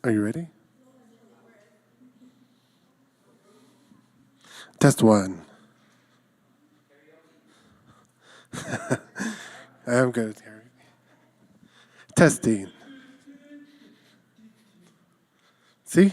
Are you ready? Test one. I'm good. Testing. See?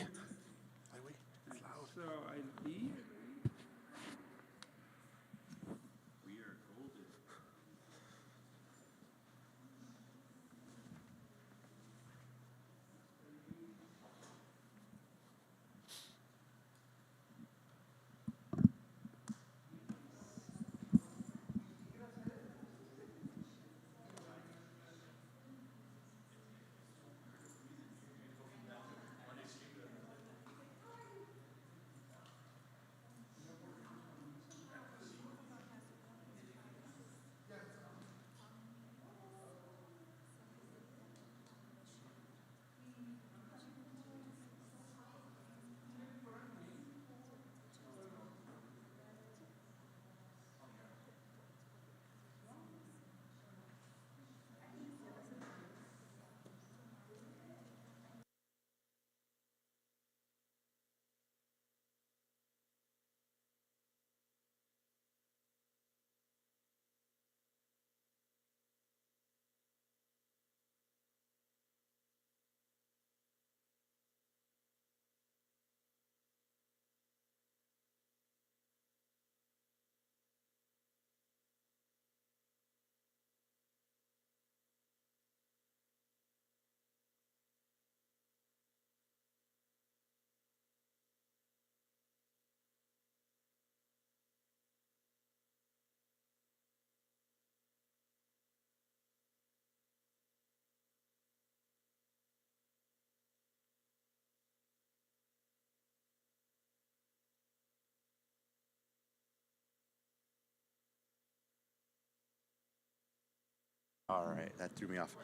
All right, that threw me off.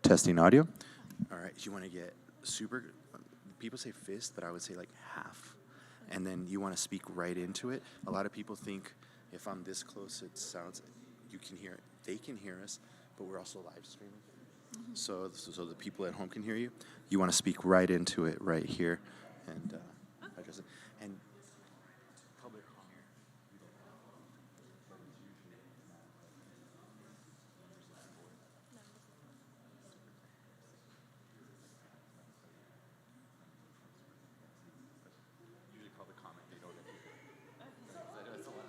Testing audio. All right, you want to get super, people say fist, but I would say like half. And then you want to speak right into it. A lot of people think if I'm this close, it sounds, you can hear it. They can hear us, but we're also live streaming. So the people at home can hear you. You want to speak right into it right here. And address it. And public here. Usually public comment, they don't hear it. That's a lot.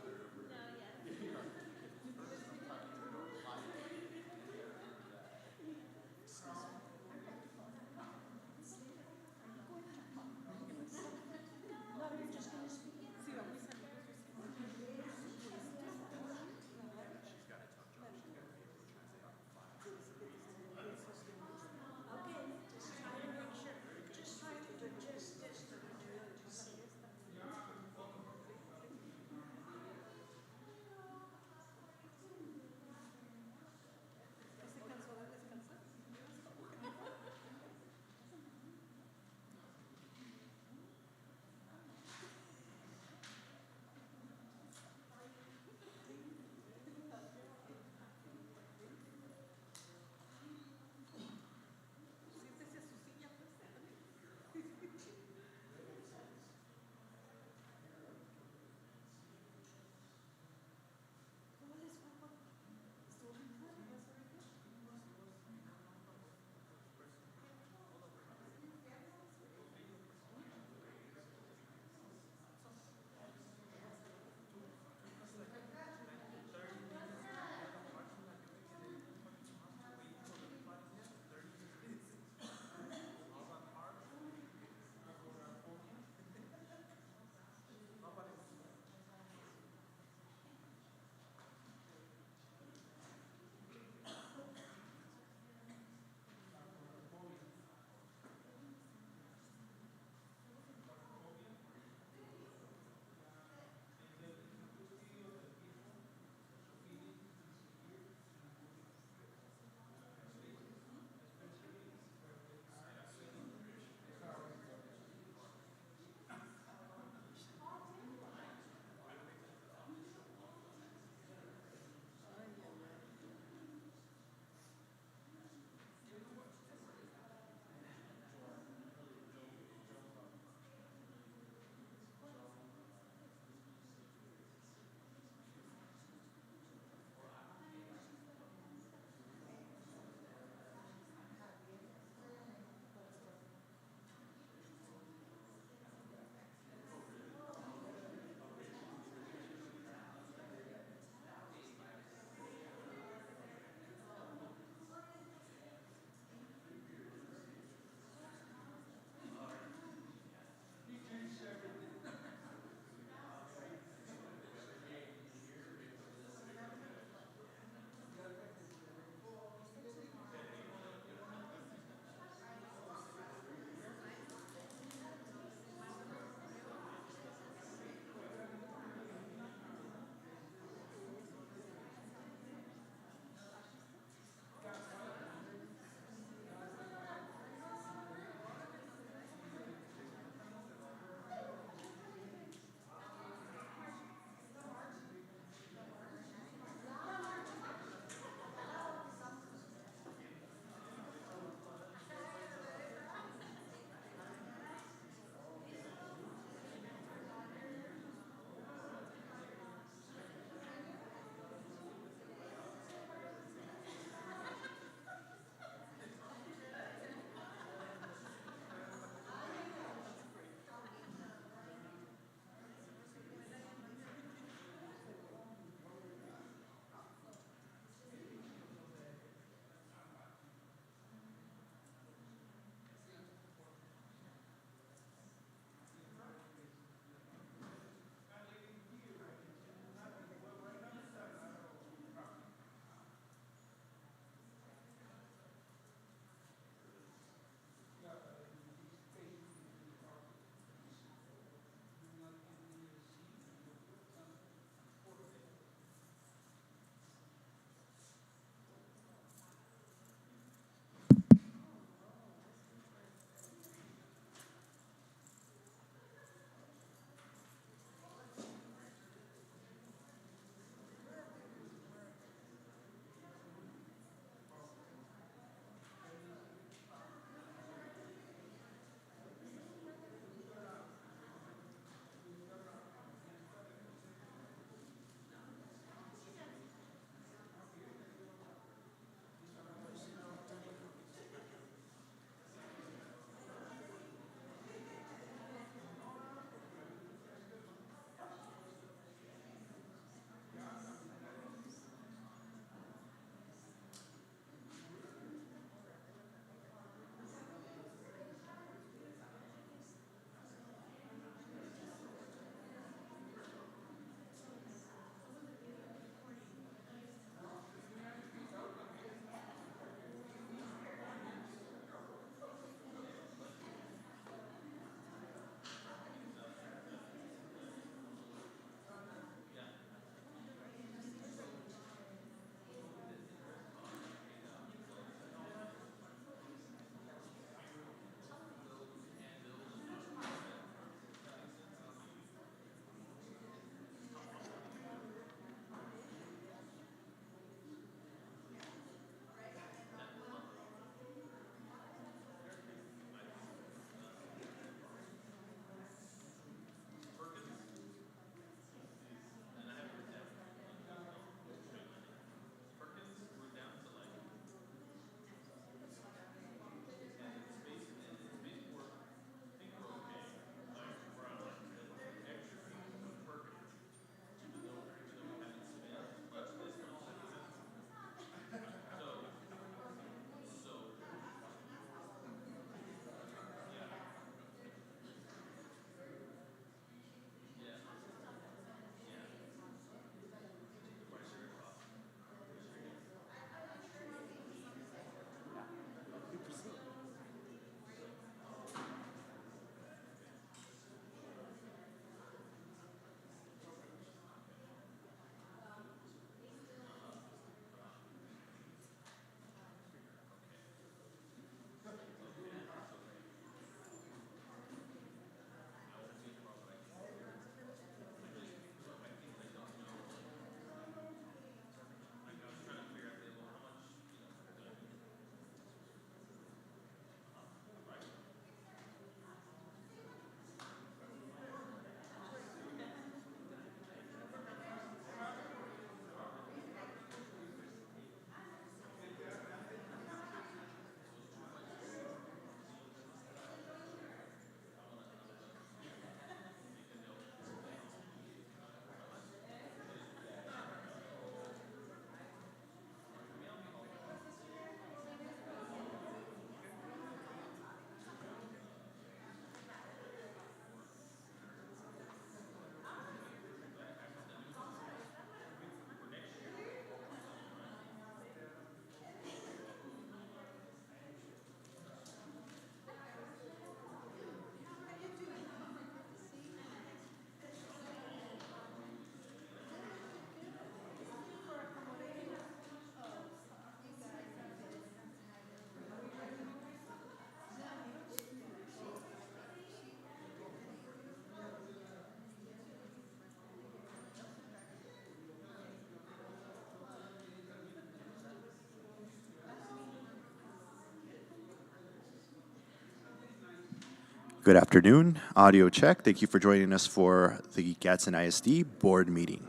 Good afternoon. Audio check. Thank you for joining us for the Gadsden ISD board meeting.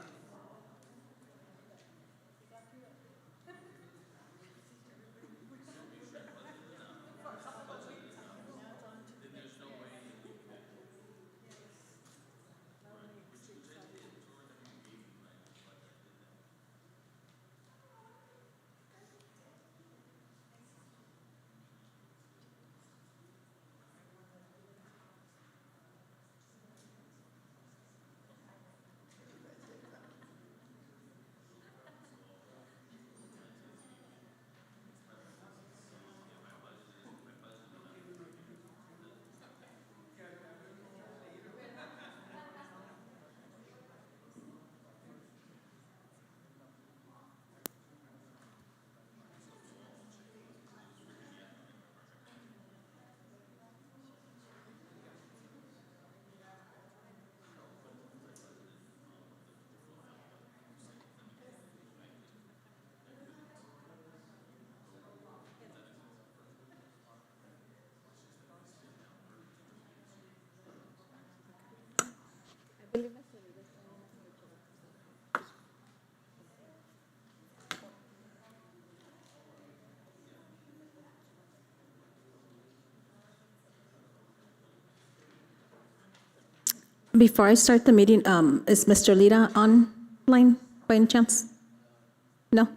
Before I start the meeting, is Mr. Lira online by any chance? No?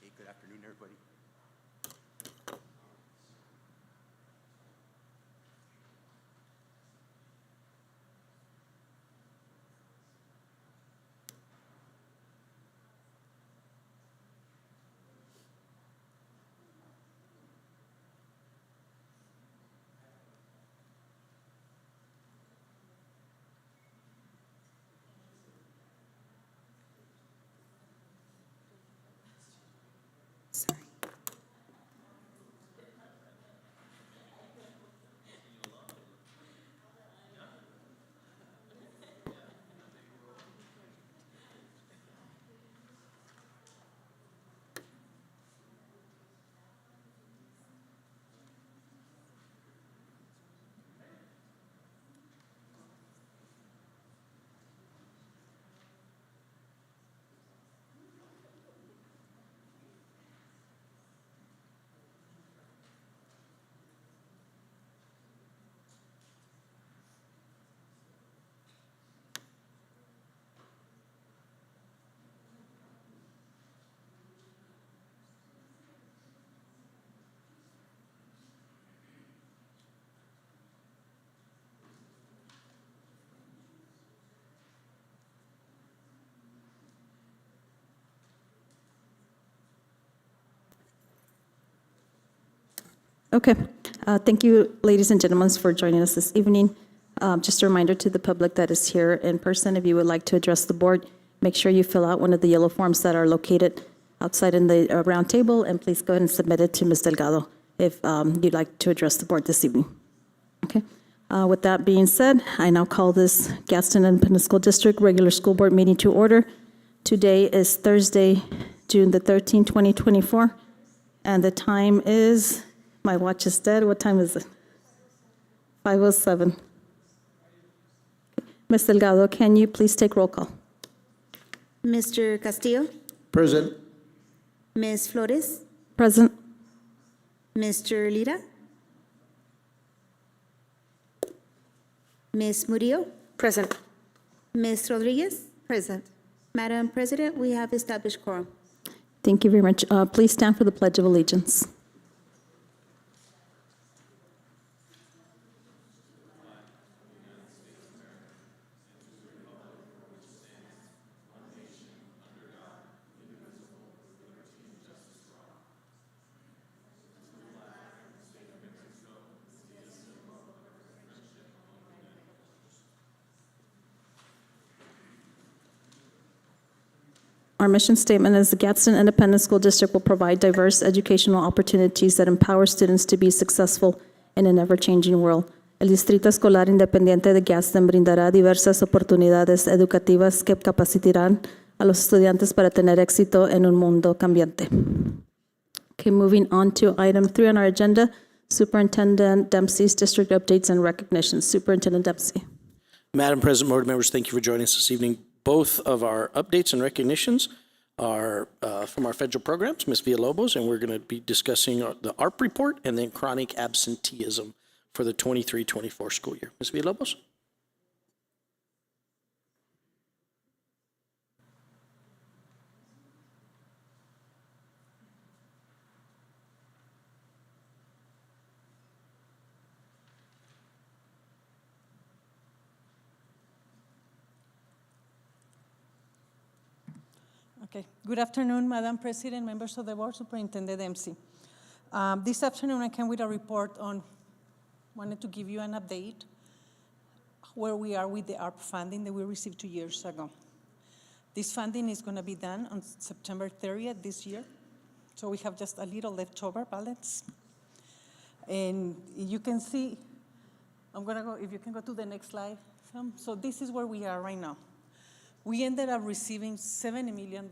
Hey, good afternoon, everybody. Sorry. Okay. Thank you, ladies and gentlemen, for joining us this evening. Just a reminder to the public that is here in person, if you would like to address the board, make sure you fill out one of the yellow forms that are located outside in the round table, and please go ahead and submit it to Ms. Delgado if you'd like to address the board this evening. Okay. With that being said, I now call this Gadsden Independent School District regular school board meeting to order. Today is Thursday, June the 13th, 2024, and the time is, my watch is dead. What time is it? 5:07. Ms. Delgado, can you please take roll call? Mr. Castillo, Present. Ms. Flores, Present. Mr. Lira, Ms. Murillo, Present. Ms. Rodriguez. Present. Madam President, we have established quorum. Thank you very much. Please stand for the Pledge of Allegiance. Our mission statement is the Gadsden Independent School District will provide diverse educational opportunities that empower students to be successful in an ever-changing world. El Distrito Escolar Independiente de Gadsden brindará diversas oportunidades educativas que capacitarán a los estudiantes para tener éxito en un mundo cambiante. Okay, moving on to item 3 on our agenda, Superintendent Dempsey's district updates and recognitions. Superintendent Dempsey. Madam President, board members, thank you for joining us this evening. Both of our updates and recognitions are from our federal programs, Ms. Villalobos, and we're going to be discussing the ARP report and then chronic absenteeism for the 23-24 school year. Ms. Villalobos? Okay. Good afternoon, Madam President, members of the board, Superintendent Dempsey. This afternoon, I came with a report wanted to give you an update where we are with the ARP funding that we received 2 years ago. This funding is going to be done on September 30th this year, so we have just a little leftover balance. And you can see, I'm going to go, if you can go to the next slide. So this is where we are right now. We ended up receiving $70 million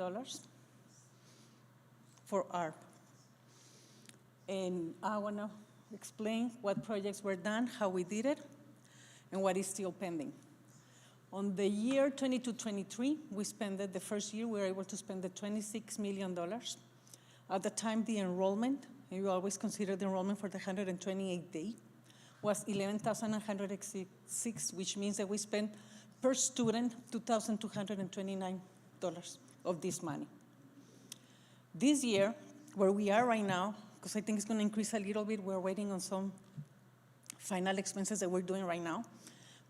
for ARP. And I want to explain what projects were done, how we did it, and what is still pending. On the year 22-23, we spent it, the first year, we were able to spend the $26 million. At the time, the enrollment, and you always consider the enrollment for the 128 day, was $11,106, which means that we spent per student, $2,229 of this money. This year, where we are right now, because I think it's going to increase a little bit, we're waiting on some final expenses that we're doing right now.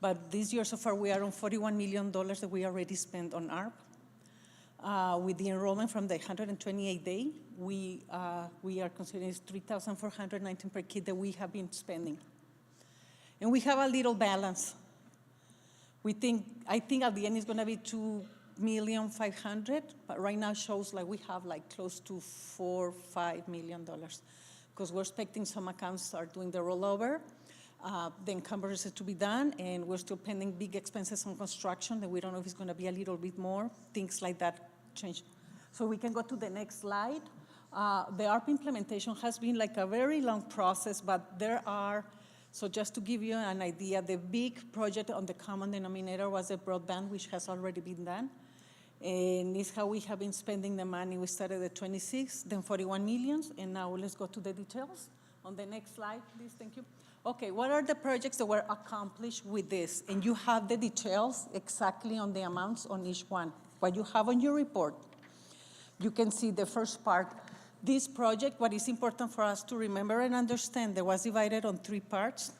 But this year so far, we are on $41 million that we already spent on ARP. With the enrollment from the 128 day, we are considering $3,419 per kid that we have been spending. And we have a little balance. I think at the end it's going to be $2,500,000, but right now shows like we have like close to $4-5 million because we're expecting some accounts are doing the rollover, the encumbrances to be done, and we're still pending big expenses on construction that we don't know if it's going to be a little bit more, things like that change. So we can go to the next slide. The ARP implementation has been like a very long process, but there are. So just to give you an idea, the big project on the common denominator was the broadband, which has already been done. And it's how we have been spending the money. We started at 26, then 41 millions, and now let's go to the details. On the next slide, please, thank you. Okay, what are the projects that were accomplished with this? And you have the details exactly on the amounts on each one. What you have on your report, you can see the first part. This project, what is important for us to remember and understand, that was divided on 3 parts.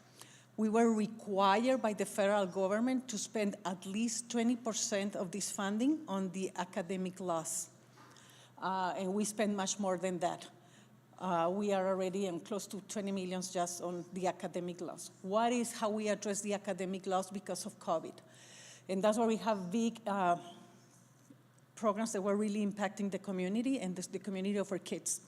We were required by the federal government to spend at least 20% of this funding on the academic loss. And we spent much more than that. We are already in close to 20 million just on the academic loss. What is how we address the academic loss because of COVID? And that's where we have big programs that were really impacting the community and the community of our kids.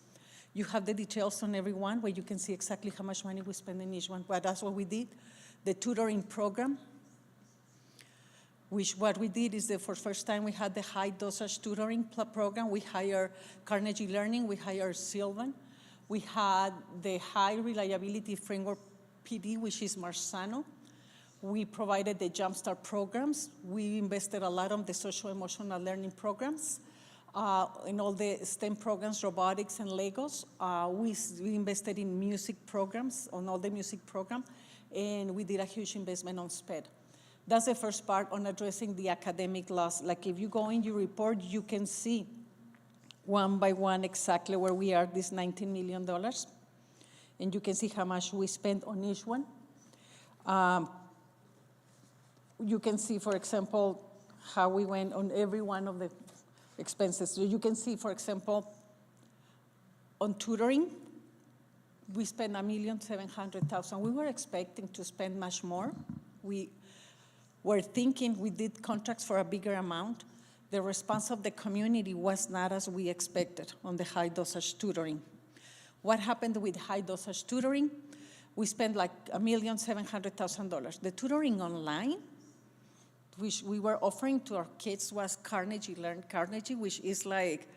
You have the details on every one where you can see exactly how much money we spend in each one, but that's what we did. The tutoring program, which what we did is for the first time we had the high dosage tutoring program. We hired Carnegie Learning, we hired Sylvan. We had the high reliability framework PD, which is Marzano. We provided the Jumpstart programs. We invested a lot on the social emotional learning programs. In all the STEM programs, robotics and Legos. We invested in music programs, on all the music program, and we did a huge investment on SPED. That's the first part on addressing the academic loss. Like if you go in your report, you can see one by one exactly where we are, this $19 million. And you can see how much we spent on each one. You can see, for example, how we went on every one of the expenses. So you can see, for example, on tutoring, we spent $1,700,000. We were expecting to spend much more. We were thinking we did contracts for a bigger amount. The response of the community was not as we expected on the high dosage tutoring. What happened with high dosage tutoring? We spent like $1,700,000. The tutoring online, which we were offering to our kids, was Carnegie Learn Carnegie, which is like,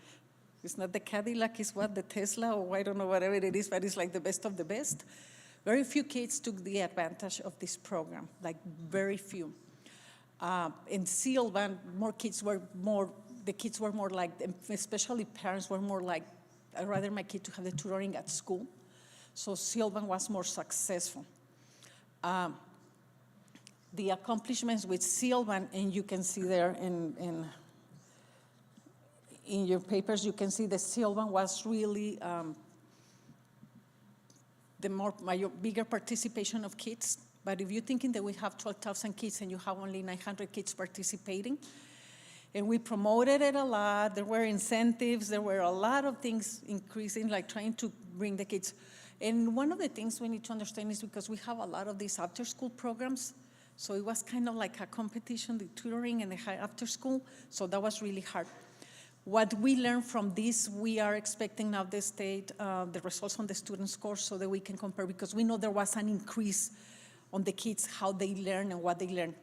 it's not the Cadillac, it's what, the Tesla, or I don't know, whatever it is, but it's like the best of the best. Very few kids took the advantage of this program, like very few. In Sylvan, the kids were more like, especially parents were more like, I'd rather my kid to have the tutoring at school. So Sylvan was more successful. The accomplishments with Sylvan, and you can see there in your papers, you can see that Sylvan was really bigger participation of kids. But if you're thinking that we have 12,000 kids and you have only 900 kids participating, and we promoted it a lot, there were incentives, there were a lot of things increasing, like trying to bring the kids. And one of the things we need to understand is because we have a lot of these after-school programs, so it was kind of like a competition, the tutoring and the high after-school, so that was really hard. What we learned from this, we are expecting now the state, the results on the student scores so that we can compare, because we know there was an increase on the kids, how they learn and what they learn.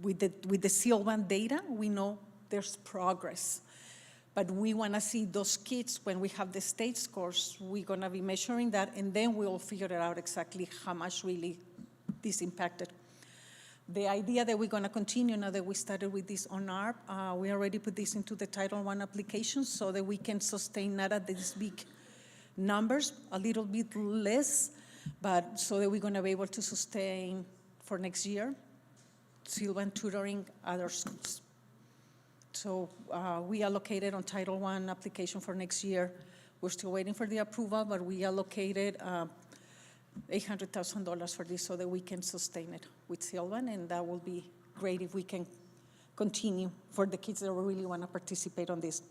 With the Sylvan data, we know there's progress. But we want to see those kids, when we have the state scores, we're going to be measuring that, and then we'll figure it out exactly how much really this impacted. The idea that we're going to continue now that we started with this on ARP, we already put this into the Title I application so that we can sustain not at these big numbers, a little bit less, but so that we're going to be able to sustain for next year, Sylvan tutoring other schools. So we allocated on Title I application for next year. We're still waiting for the approval, but we allocated $800,000 for this so that we can sustain it with Sylvan, and that will be great if we can continue for the kids that really want to participate on this.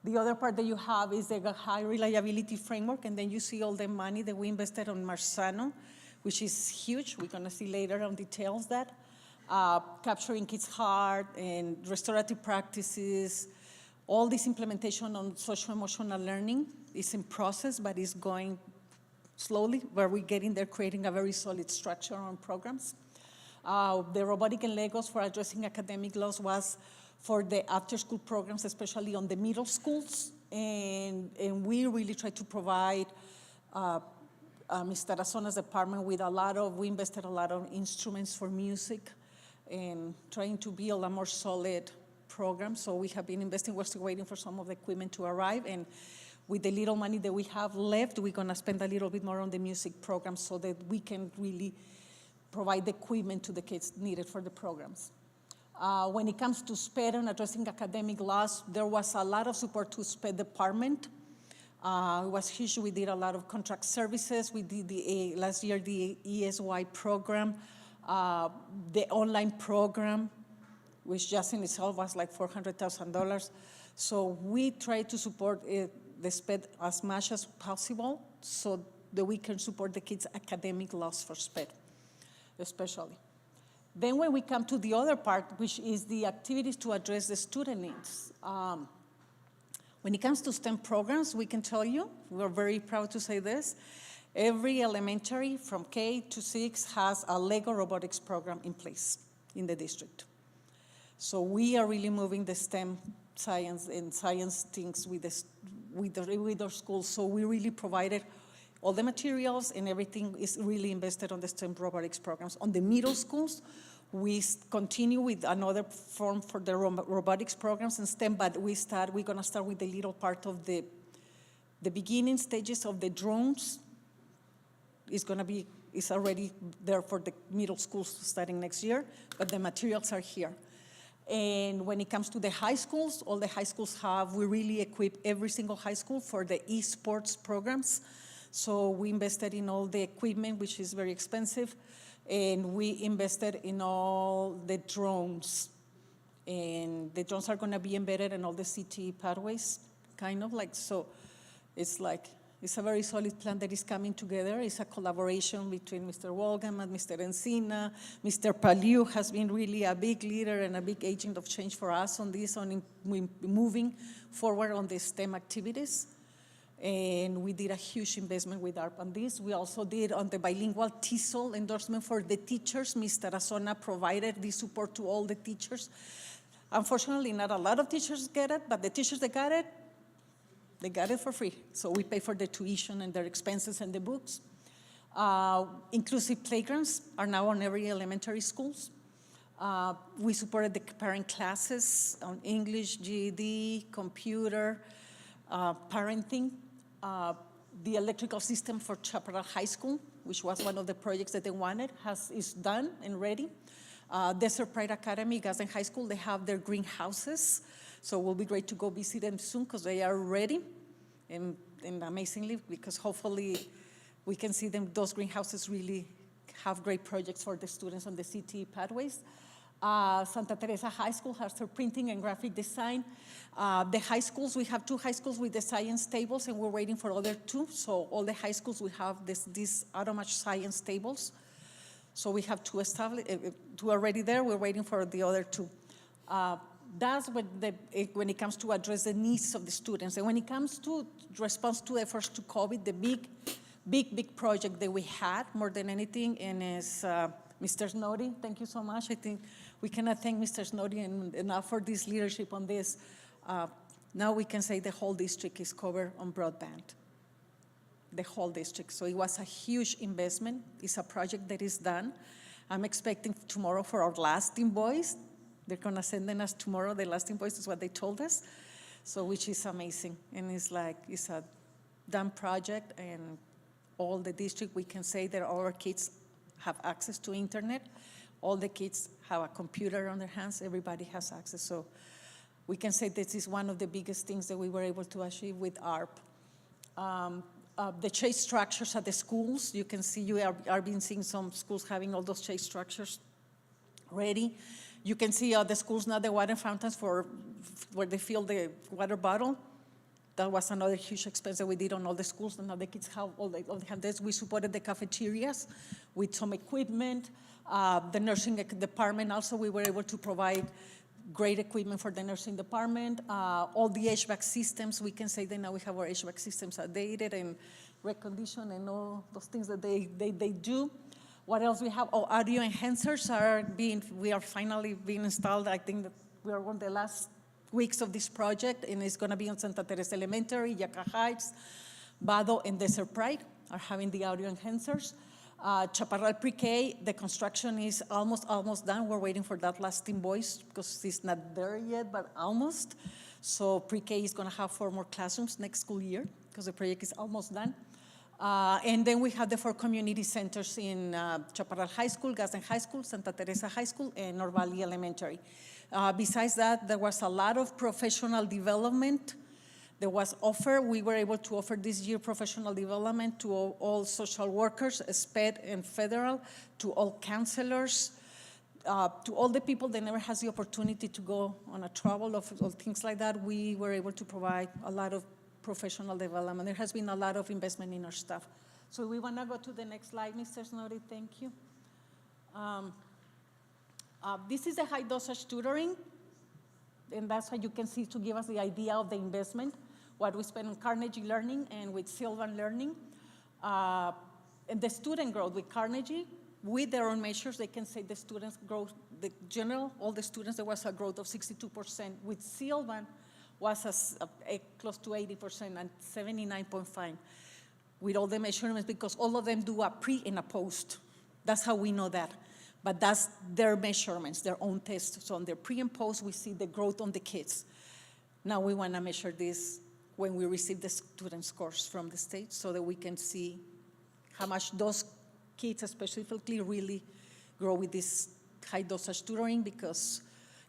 The other part that you have is the high reliability framework, and then you see all the money that we invested on Marzano, which is huge. We're going to see later on details that. Capturing kids' heart and restorative practices, all this implementation on social emotional learning is in process, but is going slowly, where we're getting there, creating a very solid structure on programs. The robotic and Legos for addressing academic loss was for the after-school programs, especially on the middle schools, and we really try to provide Ms. Tarazona's department with we invested a lot of instruments for music and trying to build a more solid program. So we have been investing, we're still waiting for some of the equipment to arrive, and with the little money that we have left, we're gonna spend a little bit more on the music program so that we can really provide the equipment to the kids needed for the programs. When it comes to SPED and addressing academic loss, there was a lot of support to SPED department. It was huge. We did a lot of contract services. We did last year the ESY program, the online program, which just in itself was like $400,000. So we try to support the SPED as much as possible so that we can support the kids' academic loss for SPED, especially. Then when we come to the other part, which is the activities to address the student needs. When it comes to STEM programs, we can tell you, we're very proud to say this, every elementary from K to 6 has a Lego robotics program in place in the district. So we are really moving the STEM science and science things with our schools. So we really provided all the materials and everything is really invested on the STEM robotics programs. On the middle schools, we continue with another form for the robotics programs in STEM, but we're gonna start with the little part of the beginning stages of the drones. It's already there for the middle schools starting next year, but the materials are here. And when it comes to the high schools, all the high schools we really equip every single high school for the esports programs. So we invested in all the equipment, which is very expensive, and we invested in all the drones. And the drones are gonna be embedded in all the CTE pathways, kind of like, so it's a very solid plan that is coming together. It's a collaboration between Mr. Wolgam and Mr. Encina. Mr. Paliu has been really a big leader and a big agent of change for us on this, on moving forward on the STEM activities. And we did a huge investment with ARP on this. We also did on the bilingual TESOL endorsement for the teachers. Mr. Tarazona provided this support to all the teachers. Unfortunately, not a lot of teachers get it, but the teachers that got it, they got it for free. So we pay for the tuition and their expenses and the books. Inclusive playgrounds are now on every elementary schools. We supported the parent classes on English, GED, computer, parenting. The electrical system for Chaparral High School, which was one of the projects that they wanted, is done and ready. Desert Pride Academy, Gadsden High School, they have their greenhouses. So it will be great to go visit them soon because they are ready and amazingly, because hopefully we can see them, those greenhouses really have great projects for the students on the CTE pathways. Santa Teresa High School has their printing and graphic design. The high schools, we have 2 high schools with the science tables and we're waiting for other 2. So all the high schools, we have these automatic science tables. So we have 2 established, 2 already there, we're waiting for the other 2. That's when it comes to address the needs of the students. And when it comes to response to efforts to COVID, the big project that we had more than anything, and is Mr. Snowdy, thank you so much. I think we cannot thank Mr. Snowdy enough for this leadership on this. Now we can say the whole district is covered on broadband, the whole district. So it was a huge investment. It's a project that is done. I'm expecting tomorrow for our last invoice. They're gonna send us tomorrow, the last invoice is what they told us. So which is amazing. And it's a done project, and all the district, we can say that our kids have access to internet. All the kids have a computer on their hands. Everybody has access. So we can say this is one of the biggest things that we were able to achieve with ARP. The chase structures at the schools, you can see, you are been seeing some schools having all those chase structures ready. You can see the schools now, the water fountains for where they fill the water bottle. That was another huge expense that we did on all the schools, and now the kids have all they have this. We supported the cafeterias with some equipment. The nursing department also, we were able to provide great equipment for the nursing department. All the HVAC systems, we can say that now we have our HVAC systems updated and reconditioned and all those things that they do. What else we have? Oh, audio enhancers we are finally being installed. I think that we are one of the last weeks of this project, and it's gonna be on Santa Teresa Elementary, Yaca Heights, Vado, and Desert Pride are having the audio enhancers. Chaparral Pre-K, the construction is almost done. We're waiting for that last invoice because it's not there yet, but almost. So Pre-K is gonna have 4 more classrooms next school year because the project is almost done. And then we have the 4 community centers in Chaparral High School, Gadsden High School, Santa Teresa High School, and North Valley Elementary. Besides that, there was a lot of professional development that was offered. We were able to offer this year professional development to all social workers, SPED and federal, to all counselors, to all the people that never has the opportunity to go on a travel or things like that. We were able to provide a lot of professional development. There has been a lot of investment in our staff. So we want to go to the next slide, Mr. Snowden, thank you. This is the high dosage tutoring, and that's how you can see to give us the idea of the investment, what we spend on Carnegie Learning and with Sylvan Learning. And the student growth with Carnegie, with their own measures, they can say the students growth, the general, all the students, there was a growth of 62%. With Sylvan was close to 80% and 79.5% with all the measurements, because all of them do a pre and a post. That's how we know that. But that's their measurements, their own tests. So on their pre and post, we see the growth on the kids. Now we want to measure this when we receive the student scores from the state so that we can see how much those kids specifically really grow with this high dosage tutoring, because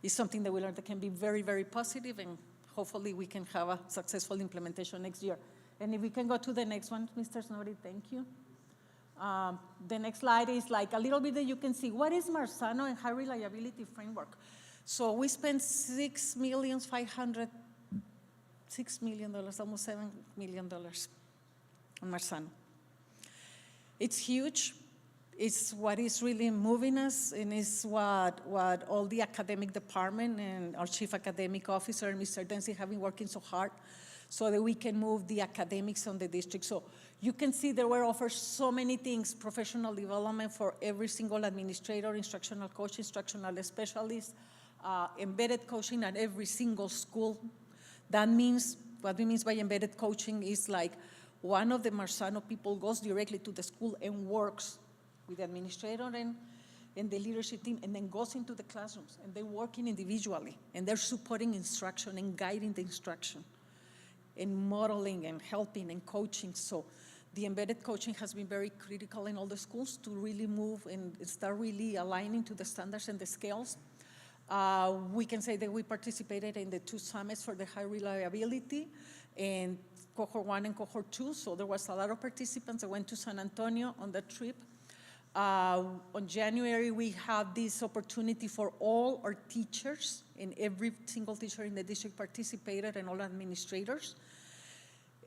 it's something that we learned that can be very, very positive, and hopefully we can have a successful implementation next year. And if we can go to the next one, Mr. Snowden, thank you. The next slide is like a little bit that you can see what is Marzano and high reliability framework. So we spent $6 million, almost $7 million on Marzano. It's huge. It's what is really moving us, and it's what all the academic department and our chief academic officer, Mr. Dempsey, have been working so hard so that we can move the academics on the district. So you can see there were offered so many things, professional development for every single administrator, instructional coach, instructional specialist, embedded coaching at every single school. That means, what we mean by embedded coaching is like one of the Marzano people goes directly to the school and works with the administrator and the leadership team, and then goes into the classrooms, and they're working individually, and they're supporting instruction and guiding the instruction, and modeling and helping and coaching. So the embedded coaching has been very critical in all the schools to really move and start really aligning to the standards and the scales. We can say that we participated in the 2 summits for the high reliability, and cohort 1 and cohort 2, so there was a lot of participants that went to San Antonio on that trip. On January, we had this opportunity for all our teachers, and every single teacher in the district participated, and all administrators.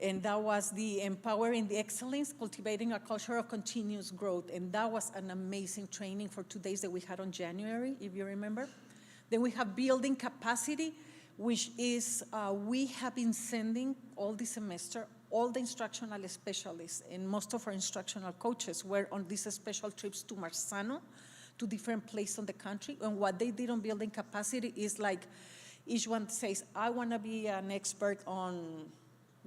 And that was the empowering the excellence, cultivating a culture of continuous growth. And that was an amazing training for 2 days that we had on January, if you remember. Then we have building capacity, which is we have been sending all this semester all the instructional specialists and most of our instructional coaches were on these special trips to Marzano, to different places in the country. And what they did on building capacity is like each one says, I want to be an expert on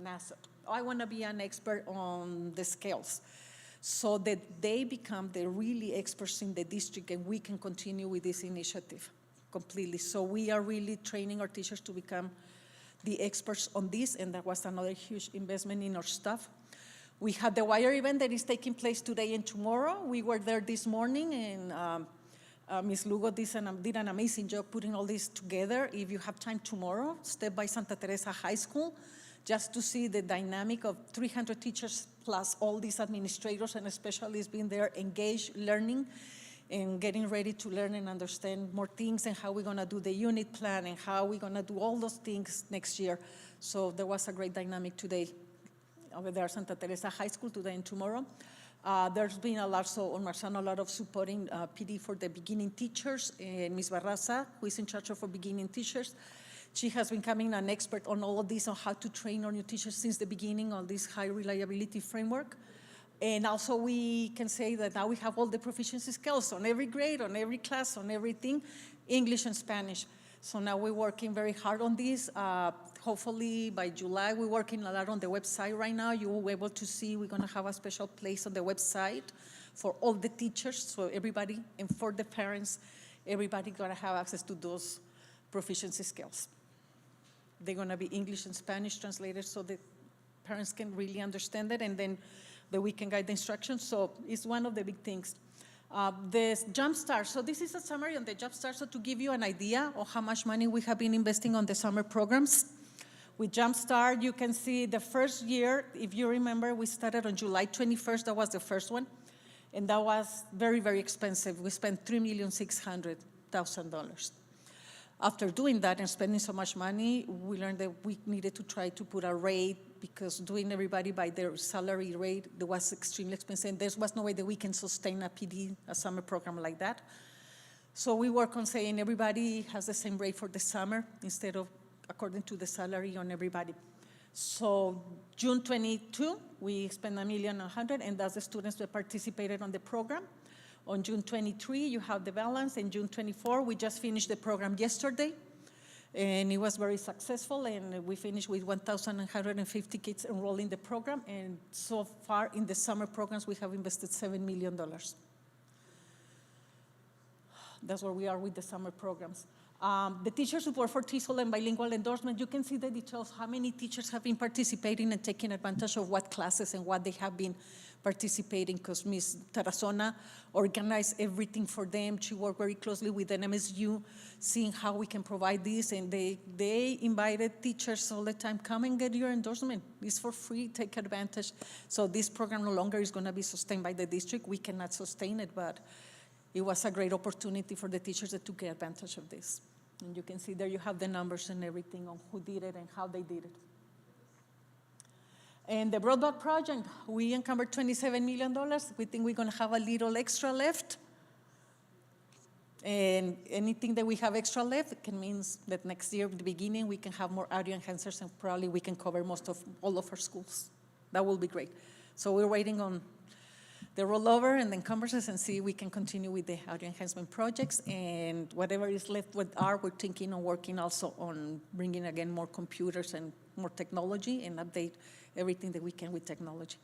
NASA. I want to be an expert on the scales, so that they become the really experts in the district, and we can continue with this initiative completely. So we are really training our teachers to become the experts on this, and that was another huge investment in our staff. We had the wire event that is taking place today and tomorrow. We were there this morning, and Ms. Lugo did an amazing job putting all this together. If you have time tomorrow, step by Santa Teresa High School, just to see the dynamic of 300 teachers plus all these administrators and specialists being there, engaged, learning, and getting ready to learn and understand more things, and how we're going to do the unit plan, and how we're going to do all those things next year. So there was a great dynamic today over there at Santa Teresa High School, today and tomorrow. There's been a lot of supporting PD for the beginning teachers, and Ms. Barraza, who is in charge of our beginning teachers. She has been becoming an expert on all of this, on how to train our new teachers since the beginning on this high reliability framework. And also we can say that now we have all the proficiency skills on every grade, on every class, on everything, English and Spanish. So now we're working very hard on this. Hopefully by July, we're working a lot on the website right now. You will be able to see we're gonna have a special place on the website for all the teachers, so everybody, and for the parents, everybody gonna have access to those proficiency skills. They're gonna be English and Spanish translated so that parents can really understand it, and then that we can guide the instructions. So it's one of the big things. This Jumpstart, so this is a summary on the Jumpstart, so to give you an idea of how much money we have been investing on the summer programs. With Jumpstart, you can see the first year, if you remember, we started on July 21st, that was the first one, and that was very, very expensive. We spent $3,600,000. After doing that and spending so much money, we learned that we needed to try to put a rate, because doing everybody by their salary rate, that was extremely expensive. And there was no way that we can sustain a PD, a summer program like that. So we work on saying everybody has the same rate for the summer instead of according to the salary on everybody. So June 22, we spent $1,100,000, and that's the students that participated on the program. On June 23, you have the balance, and June 24, we just finished the program yesterday, and it was very successful, and we finished with 1,150 kids enrolled in the program, and so far in the summer programs, we have invested $7 million. That's where we are with the summer programs. The teacher support for TESOL and bilingual endorsement, you can see the details, how many teachers have been participating and taking advantage of what classes and what they have been participating, because Ms. Tarazona organized everything for them. She worked very closely with an MSU, seeing how we can provide this, and they invited teachers all the time, come and get your endorsement. It's for free, take advantage. So this program no longer is gonna be sustained by the district. We cannot sustain it, but it was a great opportunity for the teachers that took advantage of this. And you can see there you have the numbers and everything on who did it and how they did it. And the broadband project, we encumbered $27 million. We think we're gonna have a little extra left. And anything that we have extra left, it can mean that next year, at the beginning, we can have more audio enhancers, and probably we can cover all of our schools. That will be great. So we're waiting on the rollover and the encumbrances and see if we can continue with the audio enhancement projects, and whatever is left with art, we're thinking of working also on bringing again more computers and more technology and update everything that we can with technology.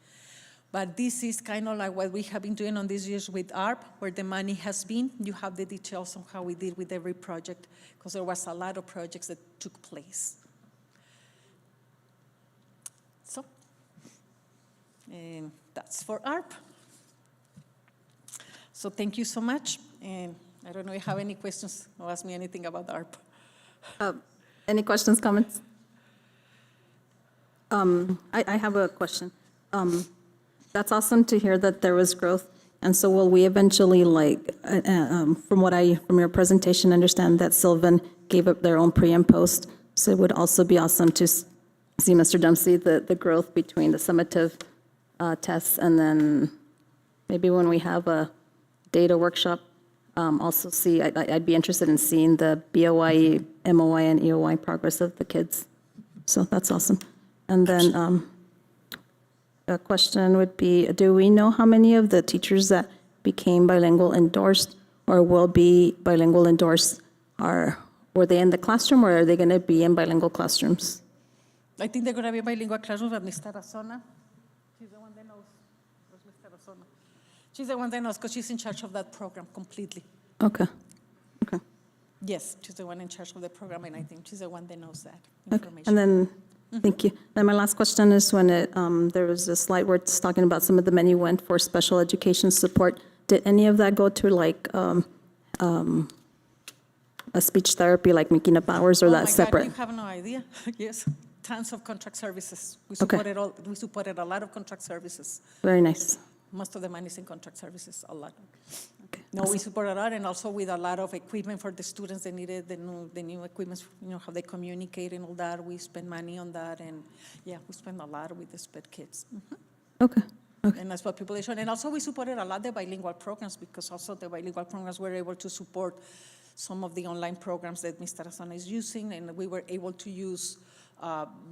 But this is kind of like what we have been doing on these years with ARP, where the money has been. You have the details on how we did with every project, because there was a lot of projects that took place. So, and that's for ARP. So thank you so much, and I don't know if you have any questions or ask me anything about ARP. Any questions, comments? I have a question. That's awesome to hear that there was growth. And so will we eventually, from your presentation, understand that Sylvan gave up their own pre and post? So it would also be awesome to see, Mr. Dempsey, the growth between the summative tests, and then maybe when we have a data workshop, also see, I'd be interested in seeing the BOI, MOI, and EOI progress of the kids. So that's awesome. And then a question would be, do we know how many of the teachers that became bilingual endorsed or will be bilingual endorsed were they in the classroom, or are they going to be in bilingual classrooms? I think they're going to be bilingual classrooms, but Ms. Tarazona, she's the one that knows. Where's Ms. Tarazona? She's the one that knows, because she's in charge of that program completely. Okay. Yes, she's the one in charge of the program, and I think she's the one that knows that Okay. information. And then, thank you. Then my last question is, when there was a slide where it's talking about some of the money went for special education support, did any of that go to like a speech therapy, like making up hours, or Oh that's my God, separate? you have no idea. Yes, tons of contract services. We Okay. supported a lot of contract services. Very nice. Most of the money is in contract services, a lot. Okay. No, we support a lot, and also with a lot of equipment for the students that needed the new equipment, how they communicate and all that. We spend money on that, and yeah, we spend a lot with the SPED kids. Okay. And that's what population. And also we supported a lot the bilingual programs, because also the bilingual programs were able to support some of the online programs that Ms. Tarazona is using, and we were able to use,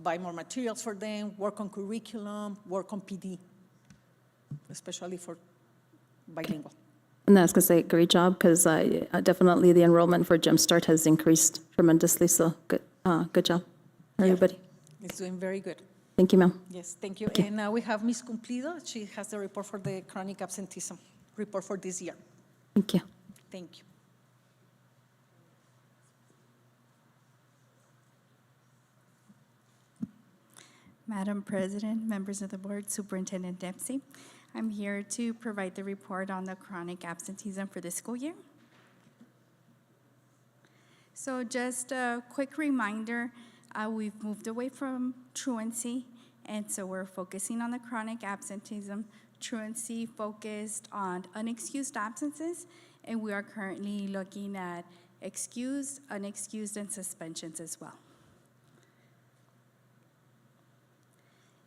buy more materials for them, work on curriculum, work on PD, especially for bilingual. And I was going to say, great job, because definitely the enrollment for Jumpstart has increased tremendously, so good job, everybody. It's doing very good. Thank you, ma'am. Yes, thank you. And now we have Ms. Cumplido. She has the report for the chronic absenteeism report for this year. Thank you. Thank you. Madam President, members of the board, Superintendent Dempsey, I'm here to provide the report on the chronic absenteeism for this school year. So just a quick reminder, we've moved away from truancy, and so we're focusing on the chronic absenteeism. Truancy focused on unexcused absences, and we are currently looking at excused, unexcused, and suspensions as well.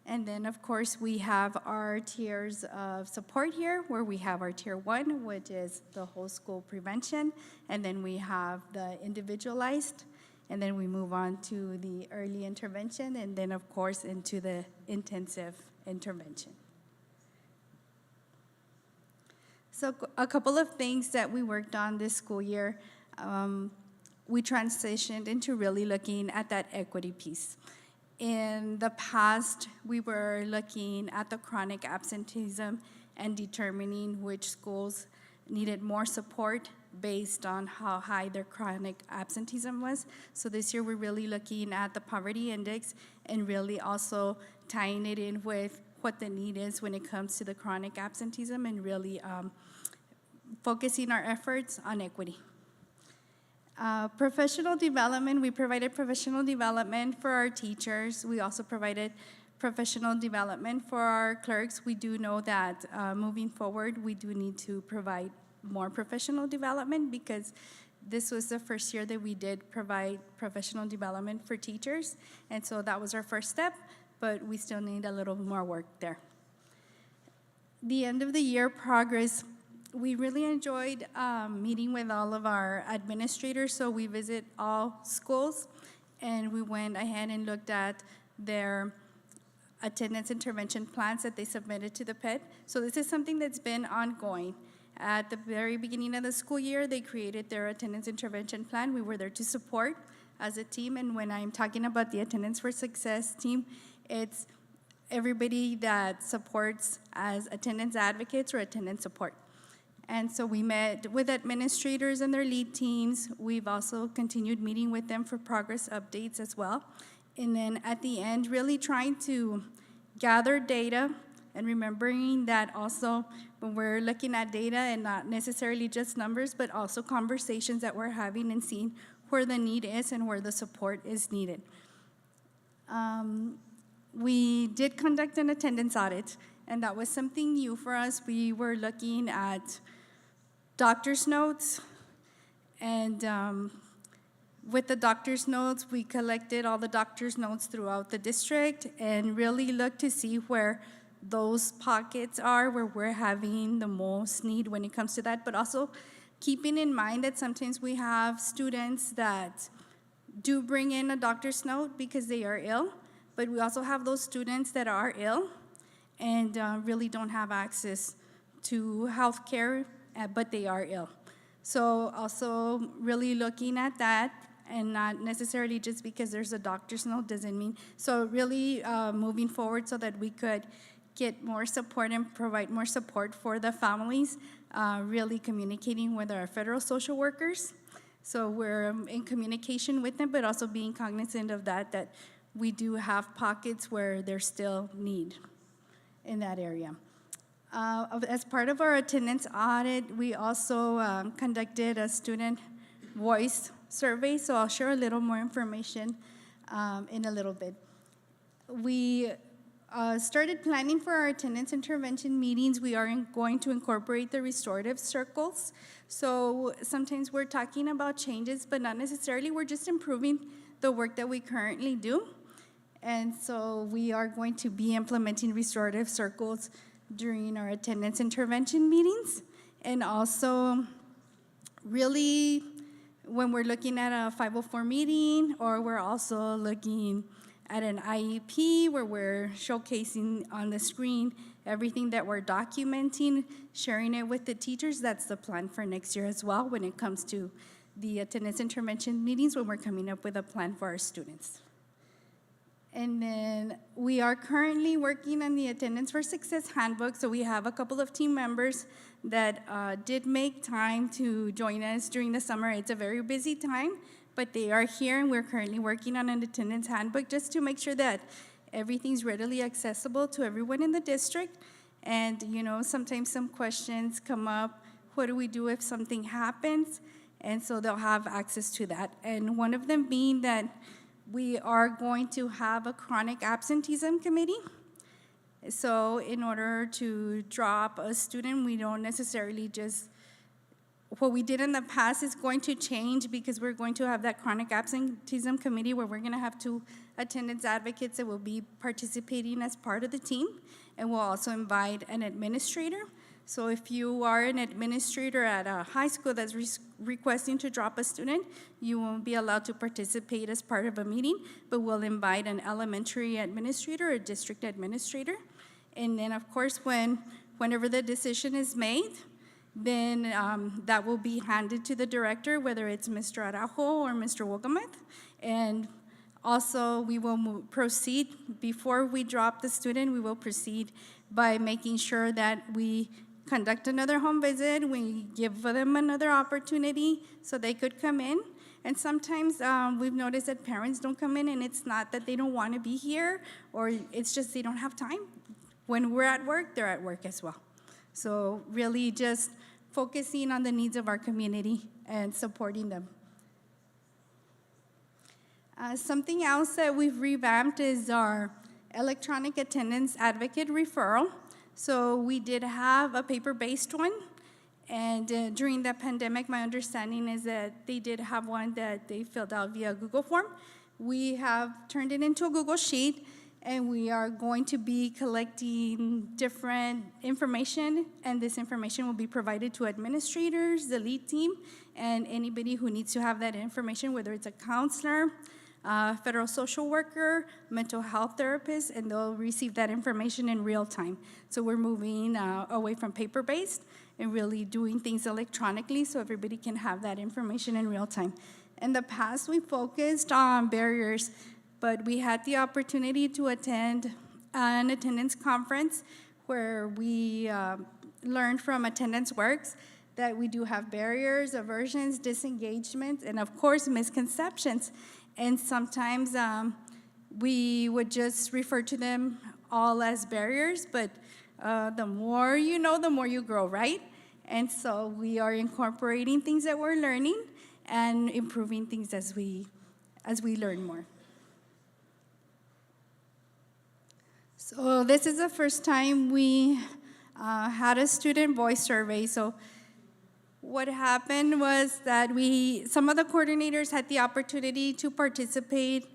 And then, of course, we have our tiers of support here, where we have our tier 1, which is the whole school prevention, and then we have the individualized, and then we move on to the early intervention, and then, of course, into the intensive intervention. So a couple of things that we worked on this school year, we transitioned into really looking at that equity piece. In the past, we were looking at the chronic absenteeism and determining which schools needed more support based on how high their chronic absenteeism was. So this year, we're really looking at the poverty index and really also tying it in with what the need is when it comes to the chronic absenteeism and really focusing our efforts on equity. Professional development, we provided professional development for our teachers. We also provided professional development for our clerks. We do know that moving forward, we do need to provide more professional development because this was the first year that we did provide professional development for teachers. And so that was our first step, but we still need a little more work there. The end of the year progress, we really enjoyed meeting with all of our administrators. So we visit all schools, and we went ahead and looked at their attendance intervention plans that they submitted to the PED. So this is something that's been ongoing. At the very beginning of the school year, they created their attendance intervention plan. We were there to support as a team, and when I'm talking about the Attendance for Success team, it's everybody that supports as attendance advocates or attendance support. And so we met with administrators and their lead teams. We've also continued meeting with them for progress updates as well. And then at the end, really trying to gather data and remembering that also when we're looking at data and not necessarily just numbers, but also conversations that we're having and seeing where the need is and where the support is needed. We did conduct an attendance audit, and that was something new for us. We were looking at doctor's notes, and with the doctor's notes, we collected all the doctor's notes throughout the district and really looked to see where those pockets are, where we're having the most need when it comes to that, but also keeping in mind that sometimes we have students that do bring in a doctor's note because they are ill, but we also have those students that are ill and really don't have access to health care, but they are ill. So also really looking at that, and not necessarily just because there's a doctor's note doesn't mean. So really moving forward so that we could get more support and provide more support for the families, really communicating with our federal social workers. So we're in communication with them, but also being cognizant of that we do have pockets where there's still need in that area. As part of our attendance audit, we also conducted a student voice survey, so I'll share a little more information in a little bit. We started planning for our attendance intervention meetings. We are going to incorporate the restorative circles. So sometimes we're talking about changes, but not necessarily. We're just improving the work that we currently do. And so we are going to be implementing restorative circles during our attendance intervention meetings. And also really when we're looking at a 504 meeting, or we're also looking at an IEP where we're showcasing on the screen everything that we're documenting, sharing it with the teachers. That's the plan for next year as well when it comes to the attendance intervention meetings, when we're coming up with a plan for our students. And then we are currently working on the Attendance for Success handbook. So we have a couple of team members that did make time to join us during the summer. It's a very busy time, but they are here, and we're currently working on an attendance handbook just to make sure that everything's readily accessible to everyone in the district. And, you know, sometimes some questions come up. What do we do if something happens? And so they'll have access to that. And one of them being that we are going to have a chronic absenteeism committee. So in order to drop a student, we don't necessarily just what we did in the past is going to change because we're going to have that chronic absenteeism committee where we're going to have 2 attendance advocates that will be participating as part of the team, and we'll also invite an administrator. So if you are an administrator at a high school that's requesting to drop a student, you won't be allowed to participate as part of a meeting, but we'll invite an elementary administrator or district administrator. And then, of course, whenever the decision is made, then that will be handed to the director, whether it's Mr. Araujo or Mr. Wogamuth. And also, we will proceed, before we drop the student, we will proceed by making sure that we conduct another home visit, we give them another opportunity so they could come in. And sometimes we've noticed that parents don't come in, and it's not that they don't want to be here, or it's just they don't have time. When we're at work, they're at work as well. So really just focusing on the needs of our community and supporting them. Something else that we've revamped is our electronic attendance advocate referral. So we did have a paper-based one, and during the pandemic, my understanding is that they did have one that they filled out via Google form. We have turned it into a Google Sheet, and we are going to be collecting different information, and this information will be provided to administrators, the lead team, and anybody who needs to have that information, whether it's a counselor, federal social worker, mental health therapist, and they'll receive that information in real time. So we're moving away from paper-based and really doing things electronically so everybody can have that information in real time. In the past, we focused on barriers, but we had the opportunity to attend an attendance conference where we learned from Attendance Works that we do have barriers, aversions, disengagements, and of course, misconceptions. And sometimes we would just refer to them all as barriers, but the more you know, the more you grow, right? And so we are incorporating things that we're learning and improving things as we learn more. So this is the first time we had a student voice survey. So what happened was that some of the coordinators had the opportunity to participate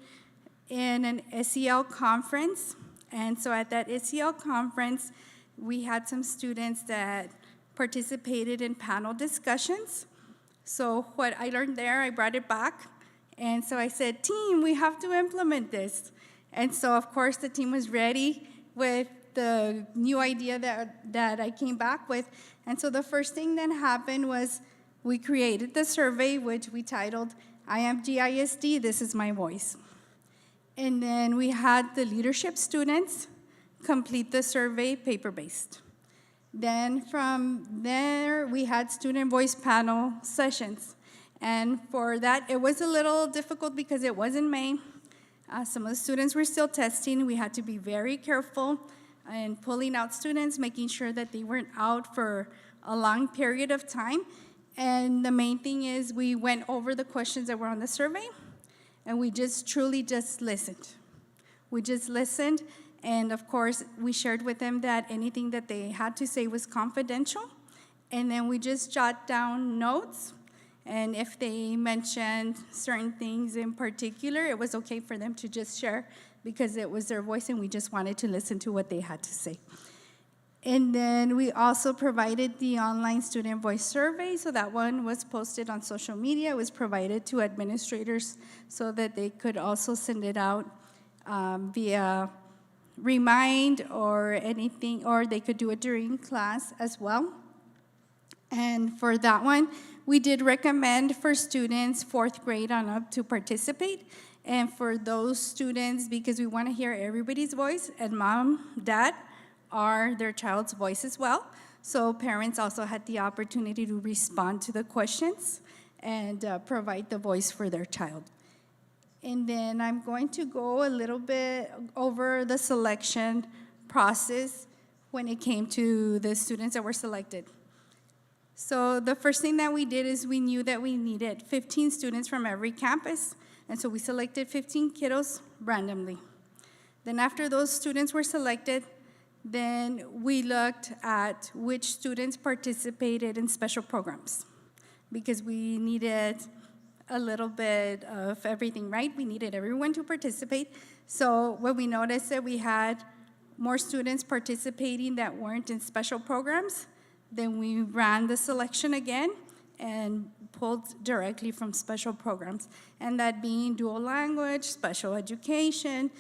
in an SEL conference. And so at that SEL conference, we had some students that participated in panel discussions. So what I learned there, I brought it back. And so I said, team, we have to implement this. And so, of course, the team was ready with the new idea that I came back with. And so the first thing that happened was we created the survey, which we titled, I am GISD, this is my voice. And then we had the leadership students complete the survey paper-based. Then from there, we had student voice panel sessions. And for that, it was a little difficult because it was in May. Some of the students were still testing. We had to be very careful in pulling out students, making sure that they weren't out for a long period of time. And the main thing is we went over the questions that were on the survey, and we just truly just listened. We just listened, and of course, we shared with them that anything that they had to say was confidential. And then we just jot down notes. And if they mentioned certain things in particular, it was okay for them to just share because it was their voice and we just wanted to listen to what they had to say. And then we also provided the online student voice survey. So that one was posted on social media. It was provided to administrators so that they could also send it out via Remind or anything, or they could do it during class as well. And for that one, we did recommend for students 4th grade on up to participate. And for those students, because we want to hear everybody's voice, and mom, dad are their child's voice as well. So parents also had the opportunity to respond to the questions and provide the voice for their child. And then I'm going to go a little bit over the selection process when it came to the students that were selected. So the first thing that we did is we knew that we needed 15 students from every campus, and so we selected 15 kiddos randomly. Then after those students were selected, then we looked at which students participated in special programs. because we needed a little bit of everything, right? We needed everyone to participate. So when we noticed that we had more students participating that weren't in special programs, then we ran the selection again and pulled directly from special programs. And that being dual language, special education,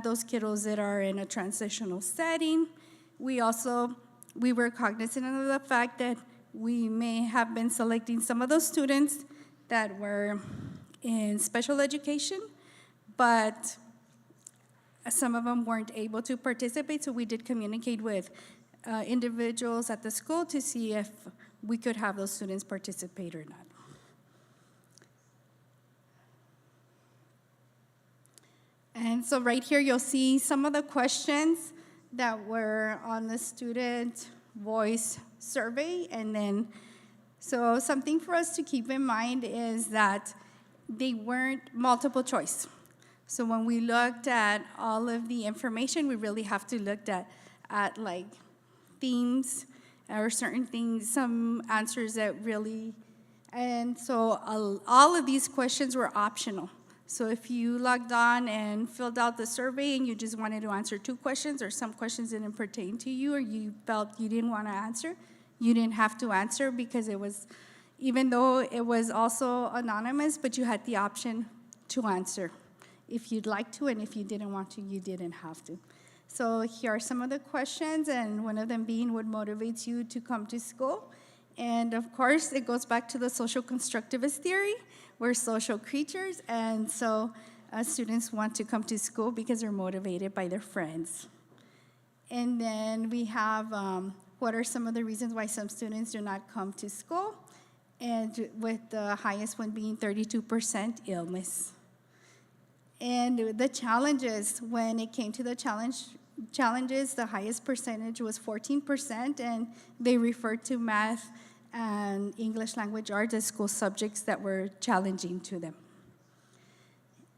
those kiddos that are in a transitional setting. We were cognizant of the fact that we may have been selecting some of those students that were in special education, but some of them weren't able to participate, so we did communicate with individuals at the school to see if we could have those students participate or not. And so right here, you'll see some of the questions that were on the student voice survey. And then, so something for us to keep in mind is that they weren't multiple choice. So when we looked at all of the information, we really have to look at like themes or certain things, some answers that really, and so all of these questions were optional. So if you logged on and filled out the survey and you just wanted to answer 2 questions, or some questions didn't pertain to you, or you felt you didn't want to answer, you didn't have to answer, because it was, even though it was also anonymous, but you had the option to answer if you'd like to, and if you didn't want to, you didn't have to. So here are some of the questions, and one of them being what motivates you to come to school. And of course, it goes back to the social constructivist theory. We're social creatures, and so students want to come to school because they're motivated by their friends. And then we have what are some of the reasons why some students do not come to school, and with the highest one being 32% illness. And the challenges, when it came to the challenges, the highest percentage was 14%, and they referred to math and English language arts as school subjects that were challenging to them.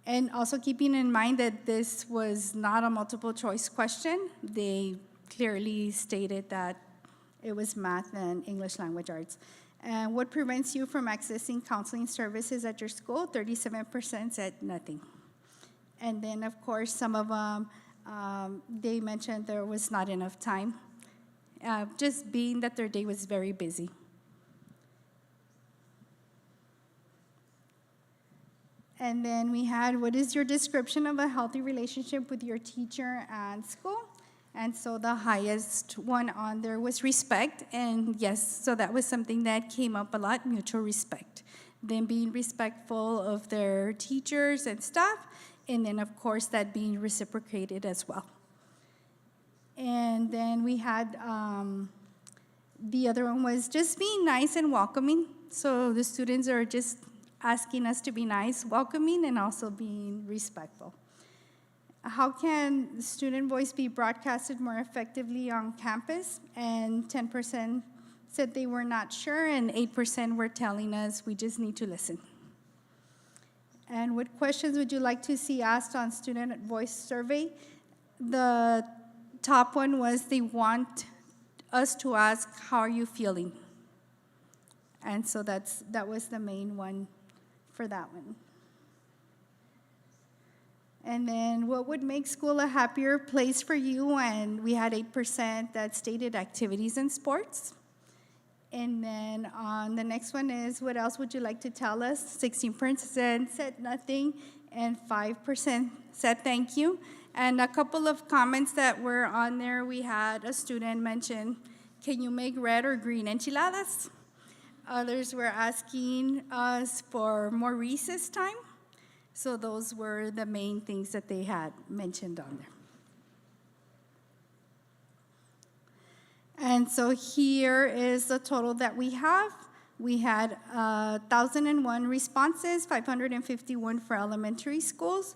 And also keeping in mind that this was not a multiple choice question, they clearly stated that it was math and English language arts. And what prevents you from accessing counseling services at your school? 37% said nothing. And then, of course, some of them, they mentioned there was not enough time, just being that their day was very busy. And then we had, what is your description of a healthy relationship with your teacher and school? And so the highest one on there was respect. And yes, so that was something that came up a lot, mutual respect. Them being respectful of their teachers and staff. And then, of course, that being reciprocated as well. And then we had, the other one was just being nice and welcoming. So the students are just asking us to be nice, welcoming, and also being respectful. How can student voice be broadcasted more effectively on campus? And 10% said they were not sure, and 8% were telling us we just need to listen. And what questions would you like to see asked on student voice survey? The top one was they want us to ask, how are you feeling? And so that was the main one for that one. And then what would make school a happier place for you? And we had 8% that stated activities and sports. And then on the next one is, what else would you like to tell us? 16% said nothing, and 5% said thank you. And a couple of comments that were on there, we had a student mention, can you make red or green enchiladas? Others were asking us for more recess time. So those were the main things that they had mentioned on there. And so here is the total that we have. We had 1,001 responses, 551 for elementary schools,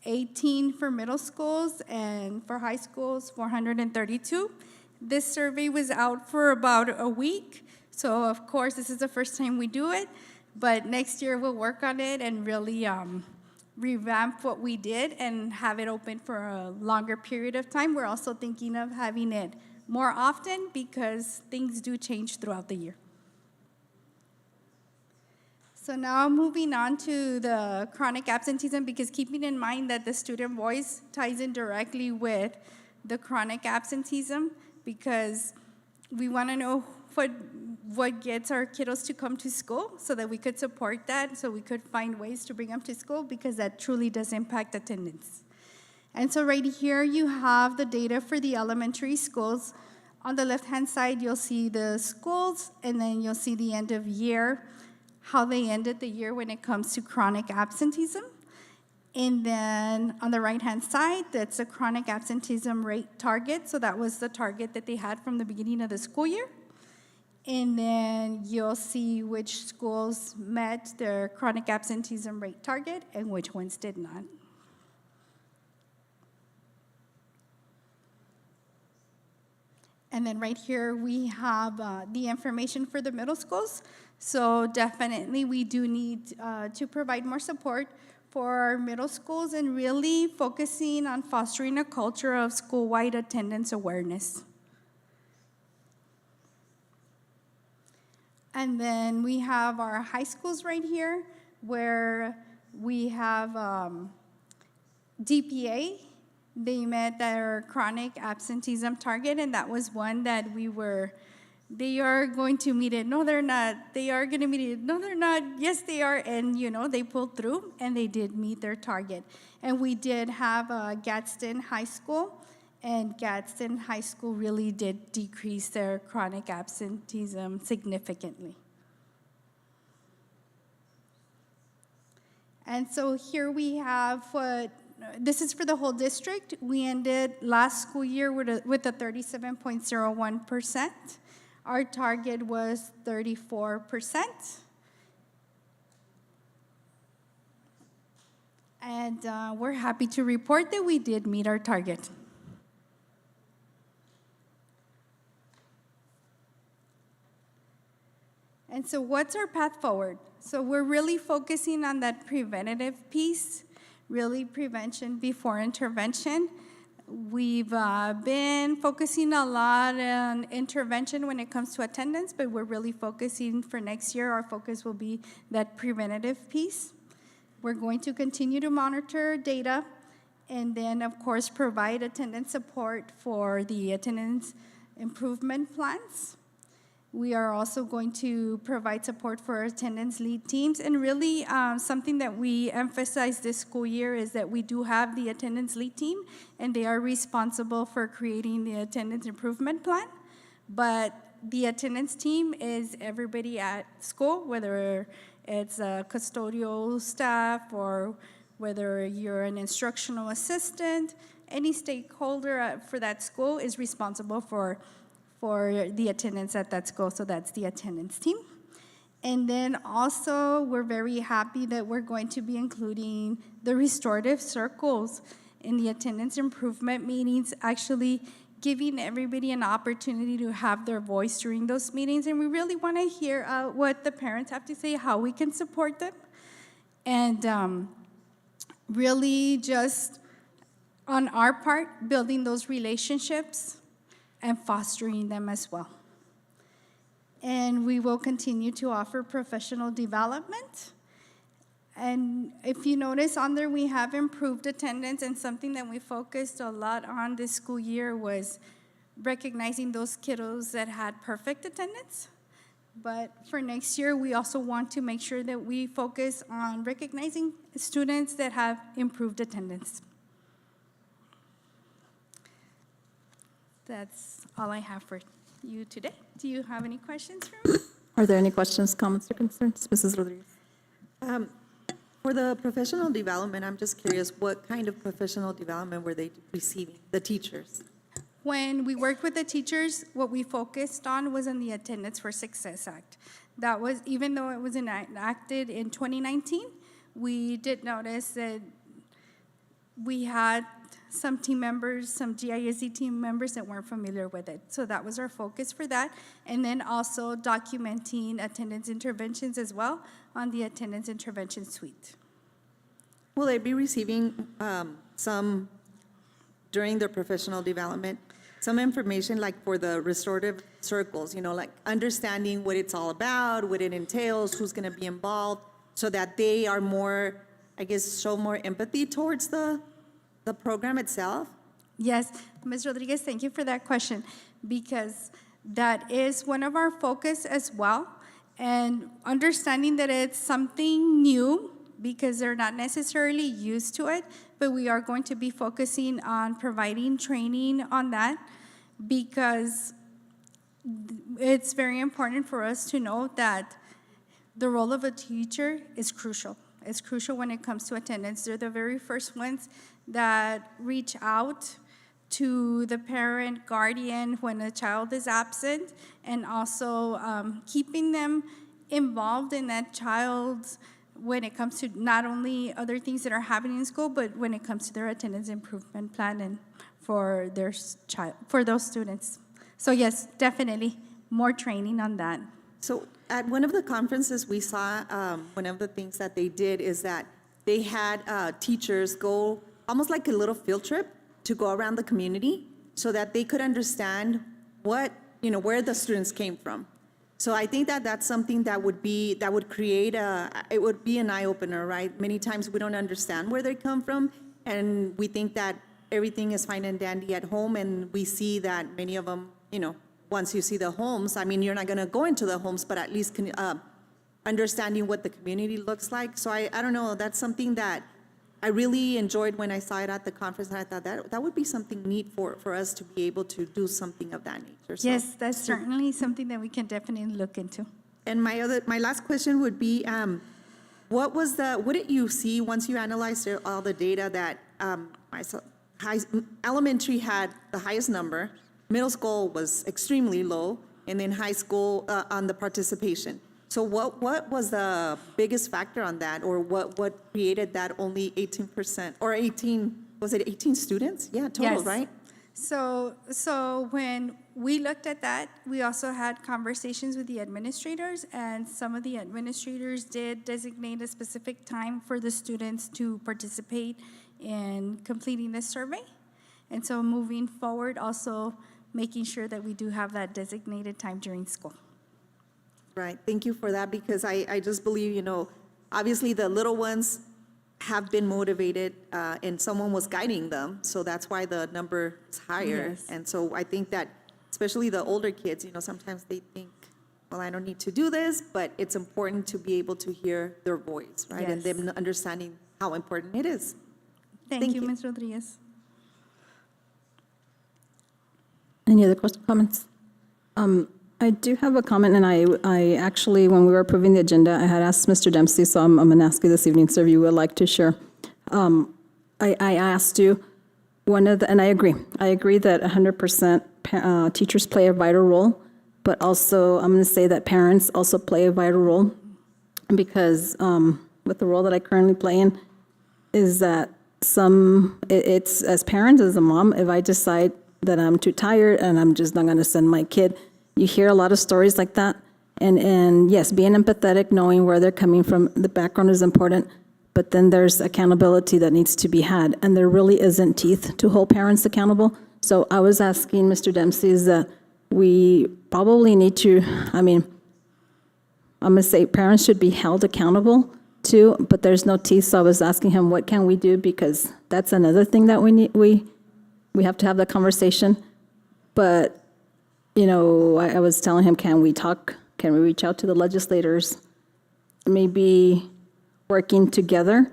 18 for middle schools, and for high schools, 432. This survey was out for about a week. So, of course, this is the first time we do it, but next year we'll work on it and really revamp what we did and have it open for a longer period of time. We're also thinking of having it more often because things do change throughout the year. So now moving on to the chronic absenteeism, because keeping in mind that the student voice ties in directly with the chronic absenteeism, because we want to know what gets our kiddos to come to school so that we could support that, so we could find ways to bring them to school, because that truly does impact attendance. And so right here you have the data for the elementary schools. On the left-hand side, you'll see the schools, and then you'll see the end of year, how they ended the year when it comes to chronic absenteeism. And then on the right-hand side, that's a chronic absenteeism rate target. So that was the target that they had from the beginning of the school year. And then you'll see which schools met their chronic absenteeism rate target and which ones did not. And then right here, we have the information for the middle schools. So definitely, we do need to provide more support for our middle schools and really focusing on fostering a culture of school-wide attendance awareness. And then we have our high schools right here, where we have DPA. They met their chronic absenteeism target, and that was one that they are going to meet it. No, they're not. They are going to meet it. No, they're not. Yes, they are. And, they pulled through, and they did meet their target. And we did have Gadsden High School, and Gadsden High School really did decrease their chronic absenteeism significantly. And so here we have this is for the whole district. We ended last school year with a 37.01%. Our target was 34%. And we're happy to report that we did meet our target. And so what's our path forward? So we're really focusing on that preventative piece, really prevention before intervention. We've been focusing a lot on intervention when it comes to attendance, but we're really focusing for next year. Our focus will be that preventative piece. We're going to continue to monitor data and then, of course, provide attendance support for the attendance improvement plans. We are also going to provide support for attendance lead teams. And really, something that we emphasize this school year is that we do have the attendance lead team, and they are responsible for creating the attendance improvement plan. But the attendance team is everybody at school, whether it's a custodial staff or whether you're an instructional assistant. Any stakeholder for that school is responsible for the attendance at that school, so that's the attendance team. And then also, we're very happy that we're going to be including the restorative circles in the attendance improvement meetings, actually giving everybody an opportunity to have their voice during those meetings. And we really want to hear what the parents have to say, how we can support them, and really just on our part, building those relationships and fostering them as well. And we will continue to offer professional development. And if you notice on there, we have improved attendance, and something that we focused a lot on this school year was recognizing those kiddos that had perfect attendance. But for next year, we also want to make sure that we focus on recognizing students that have improved attendance. That's all I have for you today. Do you have any questions for me? Are there any questions, comments, or concerns? Mrs. Rodriguez. For the professional development, I'm just curious, what kind of professional development were they receiving, the teachers? When we worked with the teachers, what we focused on was on the Attendance for Success Act. That was, even though it was enacted in 2019, we did notice that we had some team members, some GISD team members that weren't familiar with it. So that was our focus for that. And then also documenting attendance interventions as well on the attendance intervention suite. Will they be receiving some, during their professional development, some information like for the restorative circles, like understanding what it's all about, what it entails, who's going to be involved? so that they are more, I guess, show more empathy towards the program itself? Yes, Ms. Rodriguez, thank you for that question, because that is one of our focus as well, and understanding that it's something new because they're not necessarily used to it, but we are going to be focusing on providing training on that, because it's very important for us to know that the role of a teacher is crucial. It's crucial when it comes to attendance. They're the very first ones that reach out to the parent, guardian when a child is absent, and also keeping them involved in that child when it comes to not only other things that are happening in school, but when it comes to their attendance improvement plan and for their child, for those students. So yes, definitely more training on that. So at one of the conferences we saw, one of the things that they did is that they had teachers go almost like a little field trip to go around the community so that they could understand what, where the students came from. So I think that that's something that would create it would be an eye-opener, right? Many times we don't understand where they come from, and we think that everything is fine and dandy at home, and we see that many of them, once you see the homes, I mean, you're not gonna go into the homes, but at least understanding what the community looks like. So I don't know, that's something that I really enjoyed when I saw it at the conference, and I thought that would be something neat for us to be able to do something of that nature. So, Yes, that's certainly something that we can definitely look into. and my last question would be, what did you see once you analyzed all the data that elementary had the highest number, middle school was extremely low, and then high school on the participation? So what was the biggest factor on that, or what created that only 18%, or 18 students? Yeah, total, Yes. right? So when we looked at that, we also had conversations with the administrators, and some of the administrators did designate a specific time for the students to participate in completing this survey. And so moving forward, also making sure that we do have that designated time during school. Right, thank you for that, because I just believe, obviously the little ones have been motivated, and someone was guiding them, so that's why the number is higher. Yes. And so I think that, especially the older kids, sometimes they think, well, I don't need to do this, but it's important to be able to hear their voice, right? And Yes. them understanding how important it is. Thank Thank you, you. Ms. Rodriguez. Any other comments? I do have a comment, and I actually, when we were approving the agenda, I had asked Mr. Dempsey, so I'm going to ask you this evening, sir, if you would like to share. I asked you, and I agree that 100% teachers play a vital role, but also I'm going to say that parents also play a vital role, because with the role that I currently play in, is that it's as parents, as a mom, if I decide that I'm too tired and I'm just not going to send my kid, you hear a lot of stories like that. And yes, being empathetic, knowing where they're coming from, the background is important, but then there's accountability that needs to be had. And there really isn't teeth to hold parents accountable. So I was asking Mr. Dempsey is that we probably need to, I'm going to say parents should be held accountable too, but there's no teeth. So I was asking him, what can we do? Because that's another thing that we have to have the conversation. But I was telling him, can we reach out to the legislators, maybe working together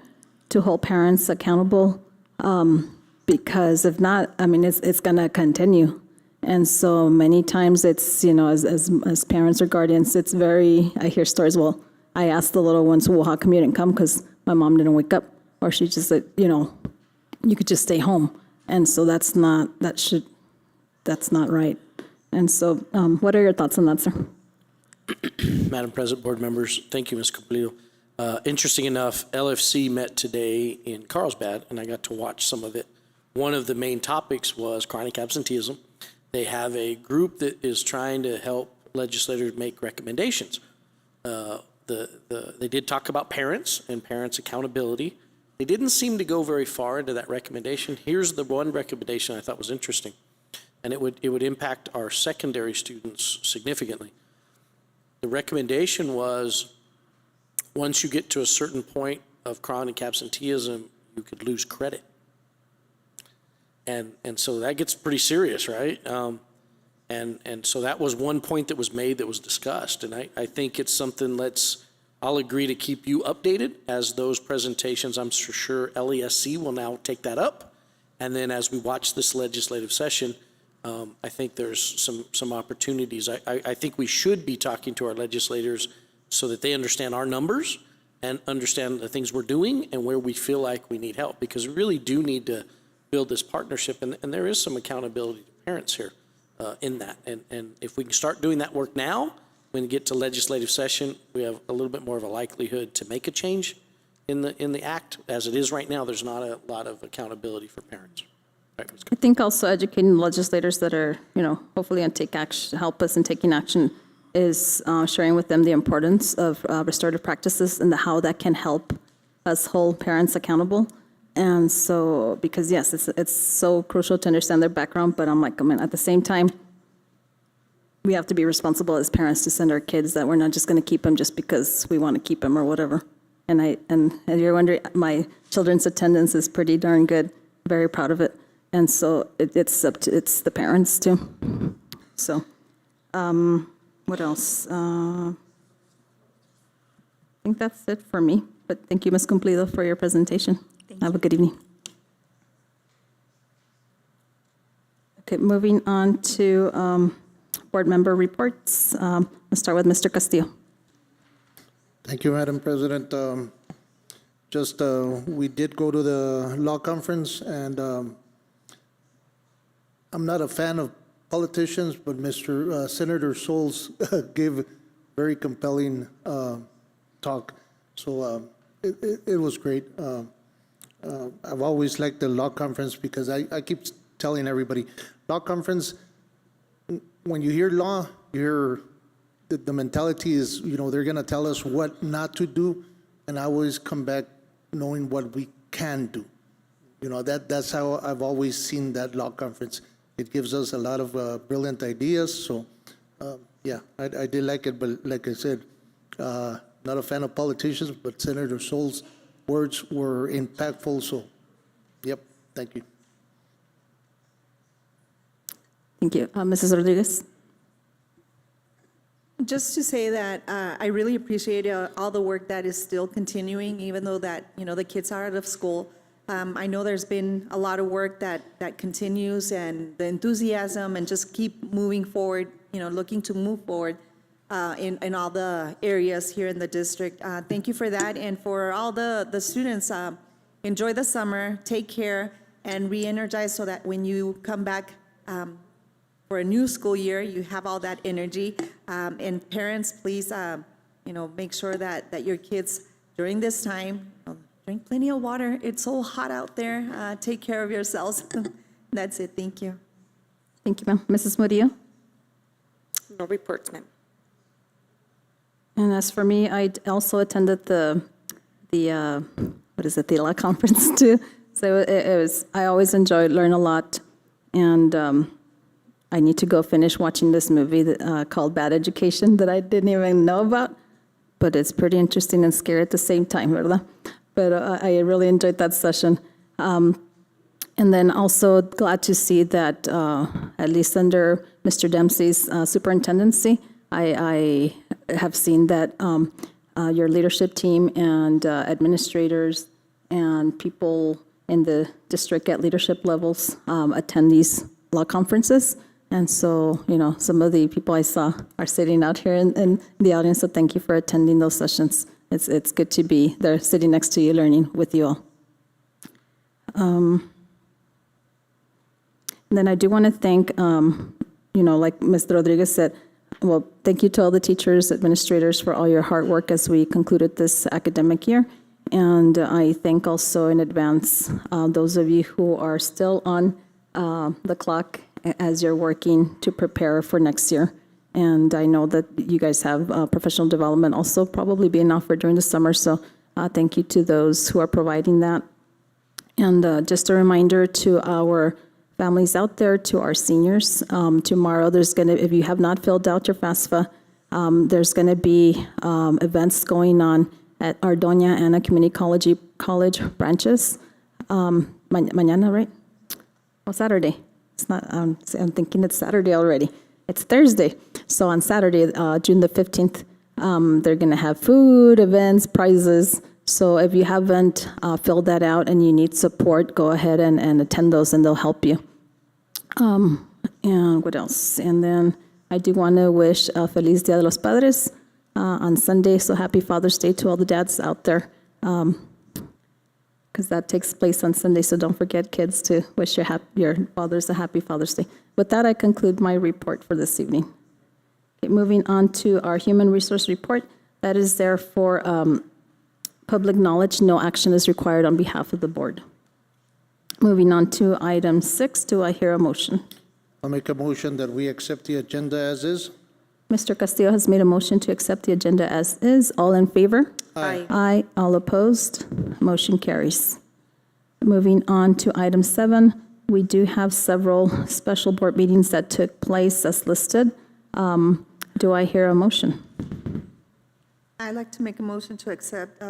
to hold parents accountable? Because if not, it's going to continue. And so many times it's, as parents or guardians, it's I hear stories, well, I asked the little ones, well, how come you didn't come? Because my mom didn't wake up. Or she just said, you could just stay home. And so that's not right. And so what are your thoughts on that, sir? Madam President, board members, thank you, Ms. Cumplido. Interesting enough, LFC met today in Carlsbad, and I got to watch some of it. One of the main topics was chronic absenteeism. They have a group that is trying to help legislators make recommendations. They did talk about parents and parents' accountability. They didn't seem to go very far into that recommendation. Here's the one recommendation I thought was interesting, and it would impact our secondary students significantly. The recommendation was once you get to a certain point of chronic absenteeism, you could lose credit. And so that gets pretty serious, right? And so that was one point that was made, that was discussed. And I think it's something I'll agree to keep you updated as those presentations. I'm sure LESC will now take that up. And then as we watch this legislative session, I think there's some opportunities. I think we should be talking to our legislators so that they understand our numbers and understand the things we're doing and where we feel like we need help, because we really do need to build this partnership, and there is some accountability to parents here in that. And if we can start doing that work now, when we get to legislative session, we have a little bit more of a likelihood to make a change in the act. As it is right now, there's not a lot of accountability for parents. Right, Ms. I think also educating legislators that are, hopefully going to take action, help us in taking action, is sharing with them the importance of restorative practices and how that can help us hold parents accountable. And so, because yes, it's so crucial to understand their background, but I'm like, at the same time, we have to be responsible as parents to send our kids, that we're not just going to keep them just because we want to keep them or whatever. And you're wondering, my children's attendance is pretty darn good, very proud of it. And so it's the parents too. So, what else? I think that's it for me, but thank you, Ms. Cumplido, for your presentation. Have a good evening. Okay, moving on to board member reports. Let's start with Mr. Castillo. Thank you, Madam President. We did go to the law conference, and I'm not a fan of politicians, but Senator Souls gave very compelling talk. So it was great. I've always liked the law conference because I keep telling everybody, law conference, when you hear law, you hear the mentality is, they're going to tell us what not to do, and I always come back knowing what we can do. That's how I've always seen that law conference. It gives us a lot of brilliant ideas. So, yeah, I did like it, but like I said, not a fan of politicians, but Senator Souls' words were impactful. So, yep, thank you. Thank you. Mrs. Rodriguez? Just to say that I really appreciate all the work that is still continuing, even though that, the kids are out of school. I know there's been a lot of work that continues, and the enthusiasm and just keep moving forward, looking to move forward in all the areas here in the district. Thank you for that. And for all the students, enjoy the summer, take care, and re-energize so that when you come back for a new school year, you have all that energy. And parents, please, make sure that your kids, during this time, drink plenty of water. It's so hot out there. Take care of yourselves. That's it. Thank you. Thank you, ma'am. Mrs. Murillo? No reports, ma'am. And as for me, I also attended the law conference too. So I always enjoy, learn a lot, and I need to go finish watching this movie called Bad Education that I didn't even know about, but it's pretty interesting and scary at the same time, ¿verdad? But I really enjoyed that session. And then also glad to see that at least under Mr. Dempsey's superintendency, I have seen that your leadership team and administrators and people in the district at leadership levels attend these law conferences. And so, some of the people I saw are sitting out here in the audience, so thank you for attending those sessions. It's good to be there sitting next to you, learning with you all. And then I do want to thank, like Mr. Rodriguez said, well, thank you to all the teachers, administrators for all your hard work as we concluded this academic year. And I thank also in advance those of you who are still on the clock as you're working to prepare for next year. And I know that you guys have professional development also probably being offered during the summer. So thank you to those who are providing that. And just a reminder to our families out there, to our seniors, tomorrow there's going to, if you have not filled out your FAFSA, there's going to be events going on at our Doña Ana Community College branches. Mañana, right? Oh, Saturday. It's not, I'm thinking it's Saturday already. It's Thursday. So on Saturday, June the 15th, they're going to have food, events, prizes. So if you haven't filled that out and you need support, go ahead and attend those and they'll help you. And what else? And then I do want to wish Feliz Dia de los Padres on Sunday. So happy Father's Day to all the dads out there. Because that takes place on Sunday, so don't forget, kids, to wish your fathers a happy Father's Day. With that, I conclude my report for this evening. Okay, moving on to our human resource report. That is there for public knowledge. No action is required on behalf of the board. Moving on to item 6, do I hear a motion? I'll make a motion that we accept the agenda as is. Mr. Castillo has made a motion to accept the agenda as is. All in favor? Aye. Aye. All opposed? Motion carries. Moving on to item 7, we do have several special board meetings that took place as listed. Do I hear a motion? I'd like to make a motion to accept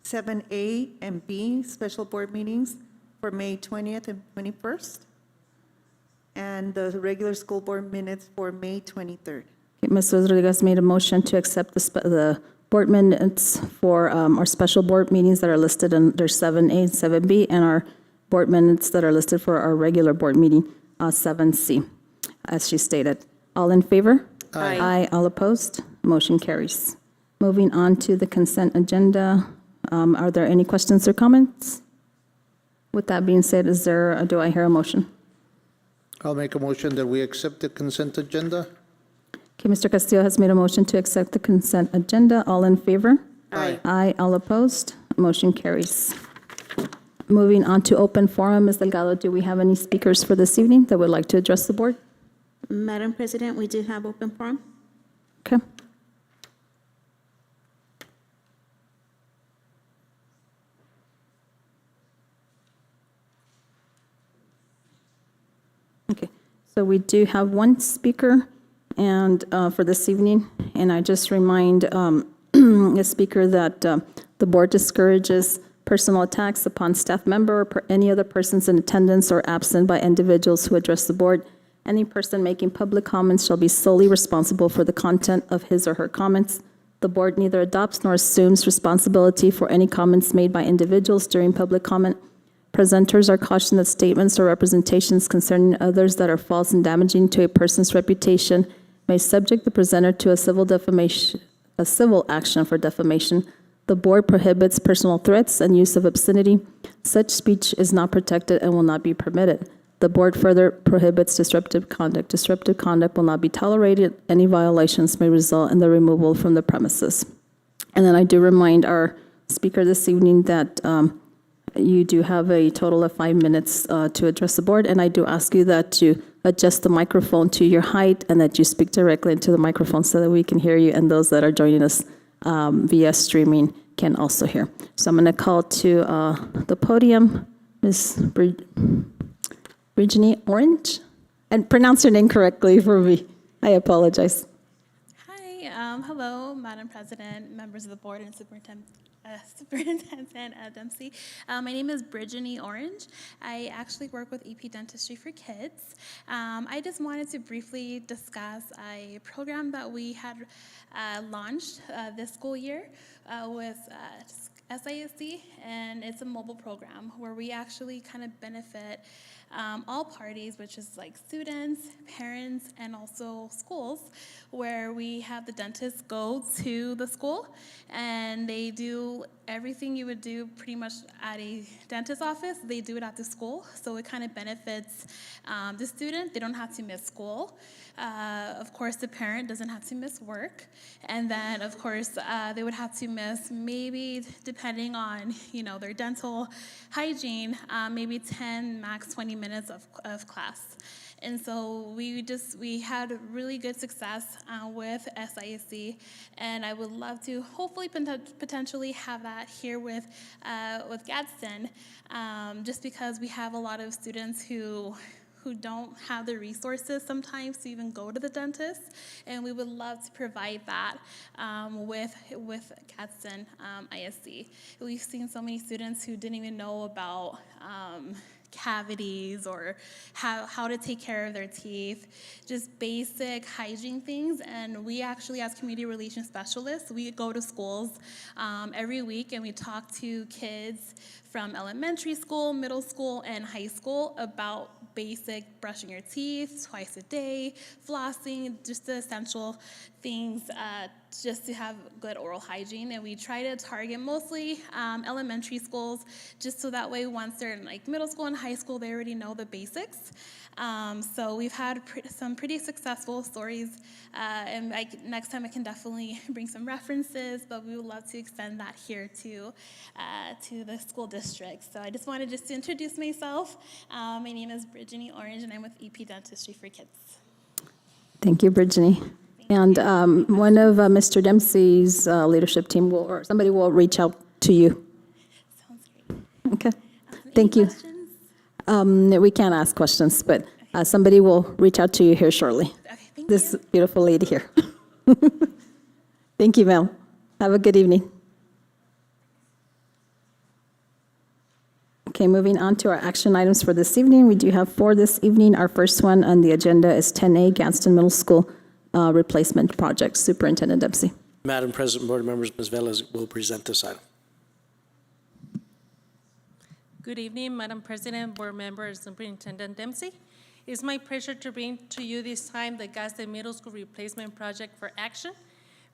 7A and B special board meetings for May 20th and 21st, and the regular school board minutes for May 23rd. Okay, Ms. Rodriguez made a motion to accept the board minutes for our special board meetings that are listed under 7A and 7B, and our board minutes that are listed for our regular board meeting, 7C, as she stated. All in favor? Aye. Aye. All opposed? Motion carries. Moving on to the consent agenda. Are there any questions or comments? With that being said, do I hear a motion? I'll make a motion that we accept the consent agenda. Okay, Mr. Castillo has made a motion to accept the consent agenda. All in favor? Aye. Aye. All opposed? Motion carries. Moving on to open forum, Ms. Delgado, do we have any speakers for this evening that would like to address the board? Madam President, we do have open forum. Okay. Okay, so we do have one speaker and for this evening, and I just remind the speaker that the board discourages personal attacks upon staff member or any other persons in attendance or absent by individuals who address the board. Any person making public comments shall be solely responsible for the content of his or her comments. The board neither adopts nor assumes responsibility for any comments made by individuals during public comment. Presenters are cautioned that statements or representations concerning others that are false and damaging to a person's reputation may subject the presenter to a civil action for defamation. The board prohibits personal threats and use of obscenity. Such speech is not protected and will not be permitted. The board further prohibits disruptive conduct. Disruptive conduct will not be tolerated. Any violations may result in the removal from the premises. And then I do remind our speaker this evening that you do have a total of 5 minutes to address the board, and I do ask you that you adjust the microphone to your height and that you speak directly into the microphone so that we can hear you, and those that are joining us via streaming can also hear. So I'm going to call to the podium Ms. Brittany Orange, and pronounce your name correctly for me. I apologize. Hi, hello, Madam President, members of the board, and Superintendent Dempsey. My name is Brittany Orange. I actually work with EP Dentistry for Kids. I just wanted to briefly discuss a program that we had launched this school year with SISD, and it's a mobile program where we actually kind of benefit all parties, which is like students, parents, and also schools, where we have the dentists go to the school and they do everything you would do pretty much at a dentist office. They do it at the school, so it kind of benefits the student. They don't have to miss school. Of course, the parent doesn't have to miss work, and then of course they would have to miss, maybe depending on their dental hygiene, maybe 10 max 20 minutes of class. And so we had really good success with SISD, and I would love to hopefully potentially have that here with Gadsden, just because we have a lot of students who who don't have the resources sometimes to even go to the dentist, and we would love to provide that with Gadsden ISD. We've seen so many students who didn't even know about cavities or how to take care of their teeth, just basic hygiene things. And we actually, as community relations specialists, we go to schools every week and we talk to kids from elementary school, middle school, and high school about basic brushing your teeth twice a day, flossing, just the essential things just to have good oral hygiene. And we try to target mostly elementary schools, just so that way once they're in like middle school and high school, they already know the basics. So we've had some pretty successful stories, and next time I can definitely bring some references, but we would love to extend that here to the school district. So I just wanted to introduce myself. My name is Brittany Orange, and I'm with EP Dentistry for Kids. Thank you, Brittany. And one of Mr. Dempsey's leadership team or somebody will reach out to you. Sounds great. Okay. Thank you. Questions? We can't ask questions, but somebody will reach out to you here shortly. Okay, thank This you. beautiful lady here. Thank you, Mel. Have a good evening. Okay, moving on to our action items for this evening. We do have 4 this evening. Our first one on the agenda is 10A, Gadsden Middle School Replacement Project. Superintendent Dempsey. Madam President, board members, Ms. Velez will present this item. Good evening, Madam President, board members, Superintendent Dempsey. It's my pleasure to bring to you this time the Gadsden Middle School Replacement Project for action.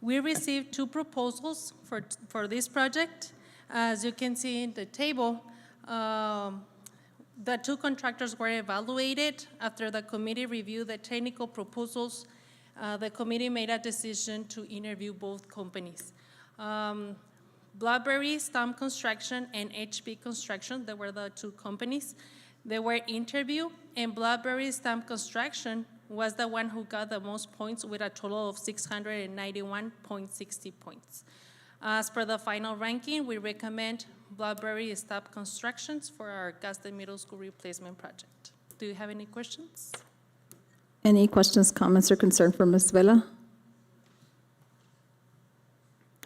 We received 2 proposals for this project. As you can see in the table, the 2 contractors were evaluated. After the committee reviewed the technical proposals, the committee made a decision to interview both companies. Blackberry Stamp Construction and HB Construction, they were the 2 companies. They were interviewed, and Blackberry Stamp Construction was the one who got the most points with a total of 691.60 points. As per the final ranking, we recommend Blackberry Stamp Constructions for our Gadsden Middle School Replacement Project. Do you have any questions? Any questions, comments, or concern for Ms. Vela?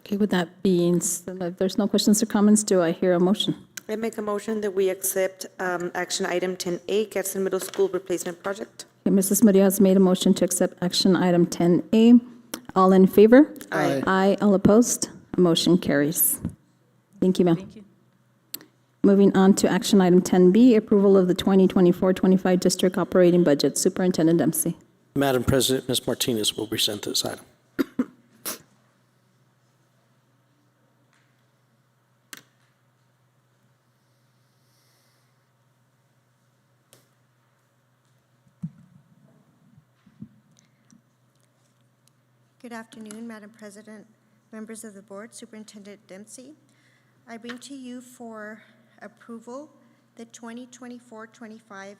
Okay, with that being said, if there's no questions or comments, do I hear a motion? I make a motion that we accept action item 10A, Gadsden Middle School Replacement Project. Okay, Mrs. Murillo has made a motion to accept action item 10A. All in favor? Aye. Aye. All opposed? Motion carries. Thank you, ma'am. Thank you. Moving on to action item 10B, approval of the 2024-25 district operating budget. Superintendent Dempsey. Madam President, Ms. Martinez will present this item. Good afternoon, Madam President, members of the board, Superintendent Dempsey. I bring to you for approval the 2024-25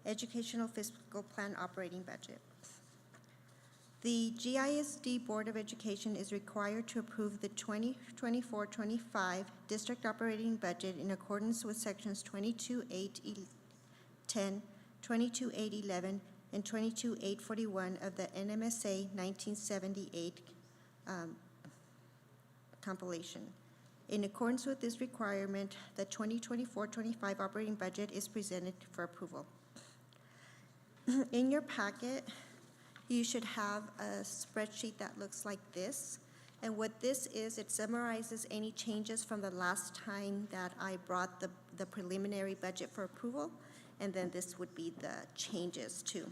Educational Fiscal Plan Operating Budget. The GISD Board of Education is required to approve the 2024-25 District Operating Budget in accordance with Sections 22.810, 22.811, and 22.841 of the NMSA 1978 compilation. In accordance with this requirement, the 2024-25 operating budget is presented for approval. In your packet, you should have a spreadsheet that looks like this. And what this is, it summarizes any changes from the last time that I brought the preliminary budget for approval. And then this would be the changes too.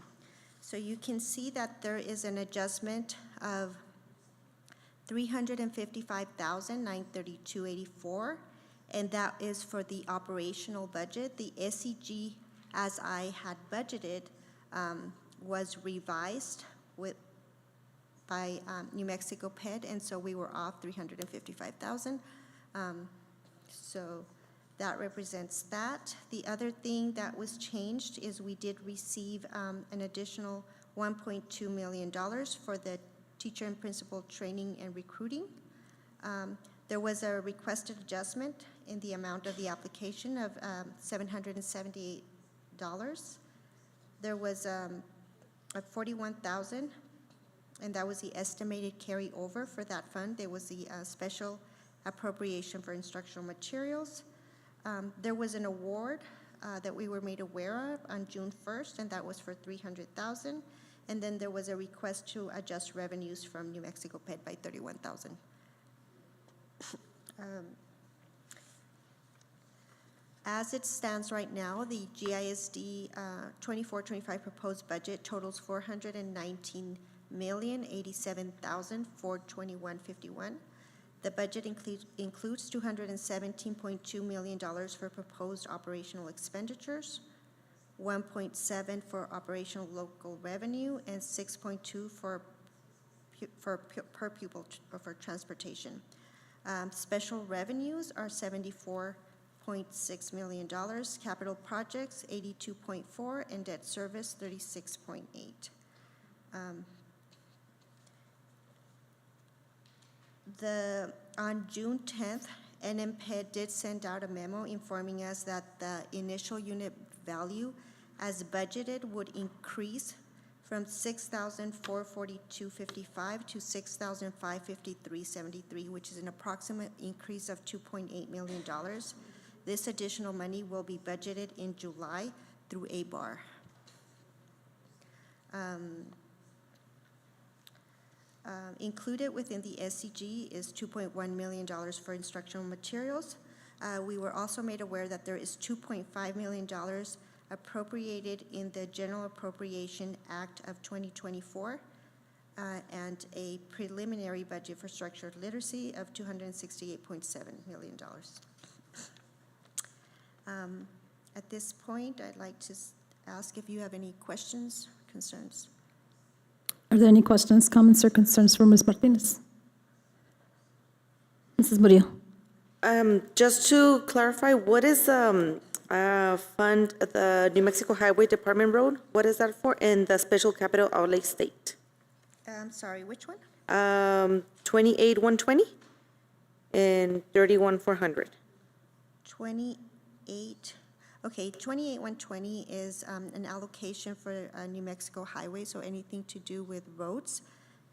So you can see that there is an adjustment of $355,932.84, and that is for the operational budget. The SEG, as I had budgeted, was revised by New Mexico PED, and so we were off $355,000. So that represents that. The other thing that was changed is we did receive an additional $1.2 million for the teacher and principal training and recruiting. There was a requested adjustment in the amount of the application of $778. There was a 41,000, and that was the estimated carryover for that fund. There was the special appropriation for instructional materials. There was an award that we were made aware of on June 1st, and that was for 300,000. And then there was a request to adjust revenues from New Mexico PED by 31,000. As it stands right now, the GISD 24-25 proposed budget totals $419,087,421.51. The budget includes $217.2 million for proposed operational expenditures, 1.7 for operational local revenue, and 6.2 for per pupil for transportation. Special revenues are $74.6 million, capital projects 82.4, and debt service 36.8. On June 10th, NMPED did send out a memo informing us that the initial unit value as budgeted would increase from $6,442.55 to $6,553.73, which is an approximate increase of $2.8 million. This additional money will be budgeted in July through ABAR. Included within the SCG is $2.1 million for instructional materials. We were also made aware that there is $2.5 million appropriated in the General Appropriation Act of 2024 and a preliminary budget for structured literacy of $268.7 million. At this point, I'd like to ask if you have any questions, concerns. Are there any questions, comments, or concerns for Ms. Martinez? Mrs. Murillo. Just to clarify, what is fund the New Mexico Highway Department road? What is that for? And the special capital outlay state? I'm sorry, which one? 28,120 and 31,400. 28,120 is an allocation for New Mexico Highway, so anything to do with roads.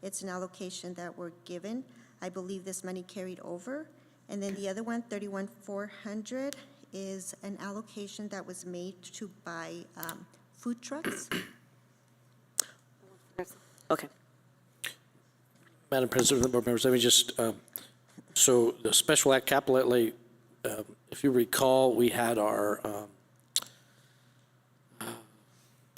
It's an allocation that we're given. I believe this money carried over. And then the other one, 31,400, is an allocation that was made to buy food trucks. Okay. Madam President, board members, let me just, so the Special Act Capital Outlay, if you recall, we had our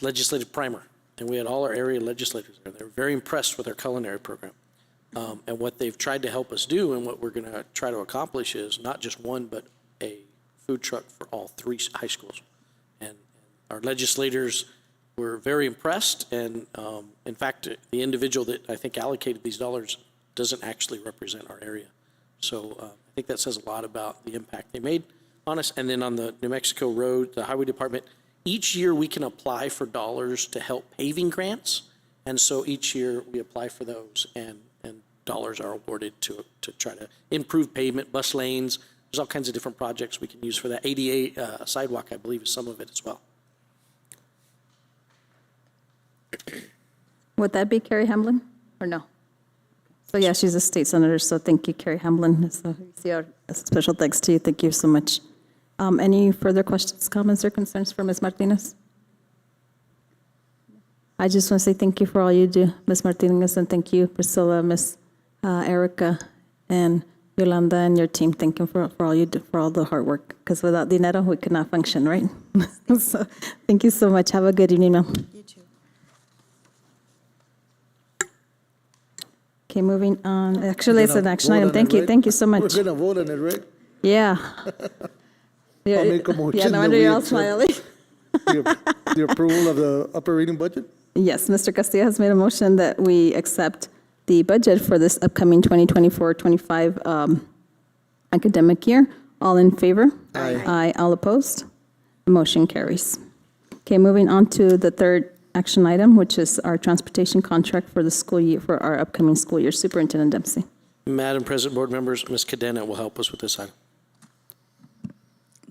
legislative primer, and we had all our area legislators there. They were very impressed with our culinary program. And what they've tried to help us do and what we're going to try to accomplish is not just one, but a food truck for all 3 high schools. And our legislators were very impressed, and in fact, the individual that I think allocated these dollars doesn't actually represent our area. So I think that says a lot about the impact they made on us. And then on the New Mexico Road, the Highway Department, each year we can apply for dollars to help paving grants. And so each year we apply for those, and dollars are awarded to try to improve pavement, bus lanes. There's all kinds of different projects we can use for that. ADA sidewalk, I believe, is some of it as well. Would that be Carrie Hamblin or no? So yeah, she's a state senator, so thank you, Carrie Hamblin. So special thanks to you. Thank you so much. Any further questions, comments, or concerns for Ms. Martinez? I just want to say thank you for all you do, Ms. Martinez, and thank you, Priscilla, Ms. Erica, and Yolanda, and your team. Thank you for all you do, for all the hard work, because without dinero, we could not function, right? So thank you so much. Have a good evening, ma'am. You too. Okay, moving on. Actually, it's an action item. Thank you. Thank you so much. We're going to vote on it, right? Yeah. I'll make a motion. Yeah, no that wonder we you're all accept smiling. The approval of the upper reading budget? Yes, Mr. Castillo has made a motion that we accept the budget for this upcoming 2024-25 academic year. All in favor? Aye. Aye. All opposed? The motion carries. Okay, moving on to the third action item, which is our transportation contract for the school year, for our upcoming school year. Superintendent Dempsey. Madam President, board members, Ms. Cadena will help us with this item.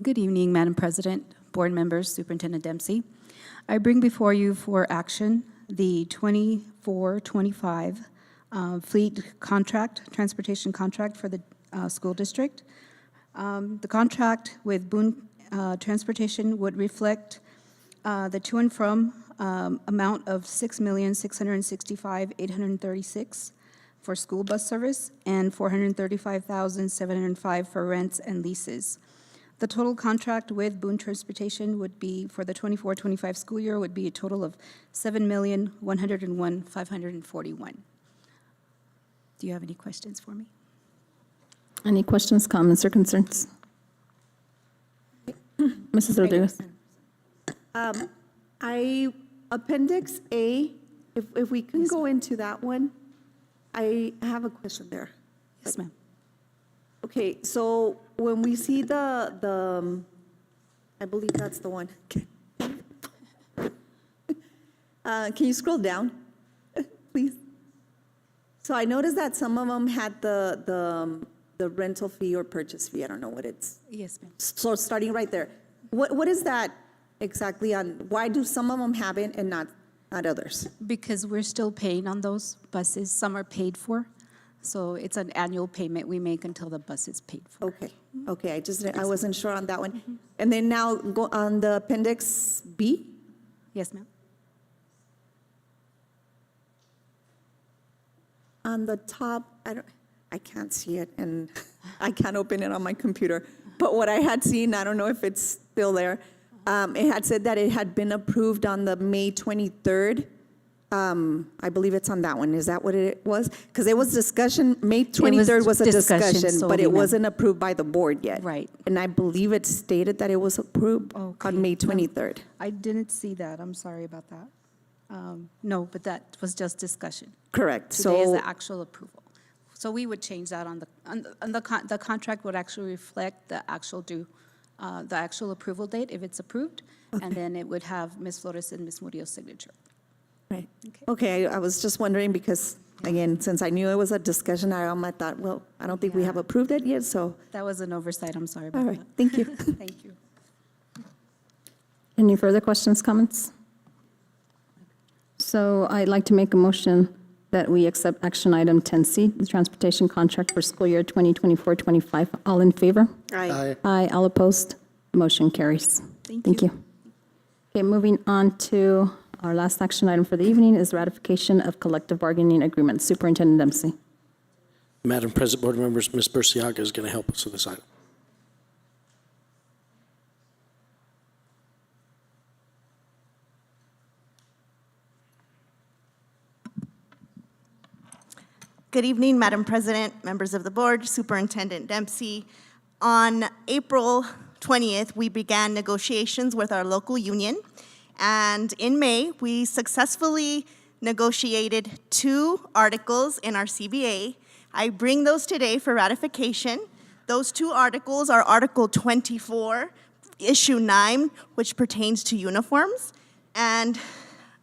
Good evening, Madam President, board members, Superintendent Dempsey. I bring before you for action the 24-25 fleet contract, transportation contract for the school district. The contract with Boone Transportation would reflect the to and from amount of $6,665,836 for school bus service and $435,705 for rents and leases. The total contract with Boone Transportation would be, for the 24-25 school year, would be a total of $7,101,541. Do you have any questions for me? Any questions, comments, or concerns? Mrs. Rodriguez? Appendix A, if we can go into that one, I have a question there. Yes, ma'am. Okay, so when we see the I believe that's the one. Can you scroll down, please? So I noticed that some of them had the rental fee or purchase fee. I don't know what it's. Yes, ma'am. So starting right there, what is that exactly on? Why do some of them have it and not others? Because we're still paying on those buses. Some are paid for. So it's an annual payment we make until the bus is paid for. Okay, I wasn't sure on that one. And then now go on the appendix B. Yes, ma'am. On the top, I can't see it, and I can't open it on my computer. But what I had seen, I don't know if it's still there, it had said that it had been approved on the May 23rd. I believe it's on that one. Is that what it was? Because it was discussion, May 23rd was a discussion, but it wasn't approved by the board yet. Right. And I believe it stated that it was approved on May 23rd. I didn't see that. I'm sorry about that. No, but that was just discussion. Correct. Today is So, the actual approval. So we would change that the contract would actually reflect the actual approval date if it's approved. And then it would have Ms. Flores and Ms. Murillo's signature. right. Okay, I was just wondering because, again, since I knew it was a discussion item, I thought, well, I don't think we have approved it yet, so, That was an oversight. I'm sorry about all that. right, thank you. Thank you. Any further questions, comments? So I'd like to make a motion that we accept action item 10C, the transportation contract for school year 2024-25. All in favor? Aye. Aye, all opposed? Motion carries. Thank you. Okay, moving on to our last action item for the evening is ratification of collective bargaining agreement. Superintendent Dempsey. Madam President, board members, Ms. Burciaga is going to help us with this item. Good evening, Madam President, members of the board, Superintendent Dempsey. On April 20th, we began negotiations with our local union, and in May, we successfully negotiated 2 articles in our CBA. I bring those today for ratification. Those 2 articles are Article 24, Issue 9, which pertains to uniforms, and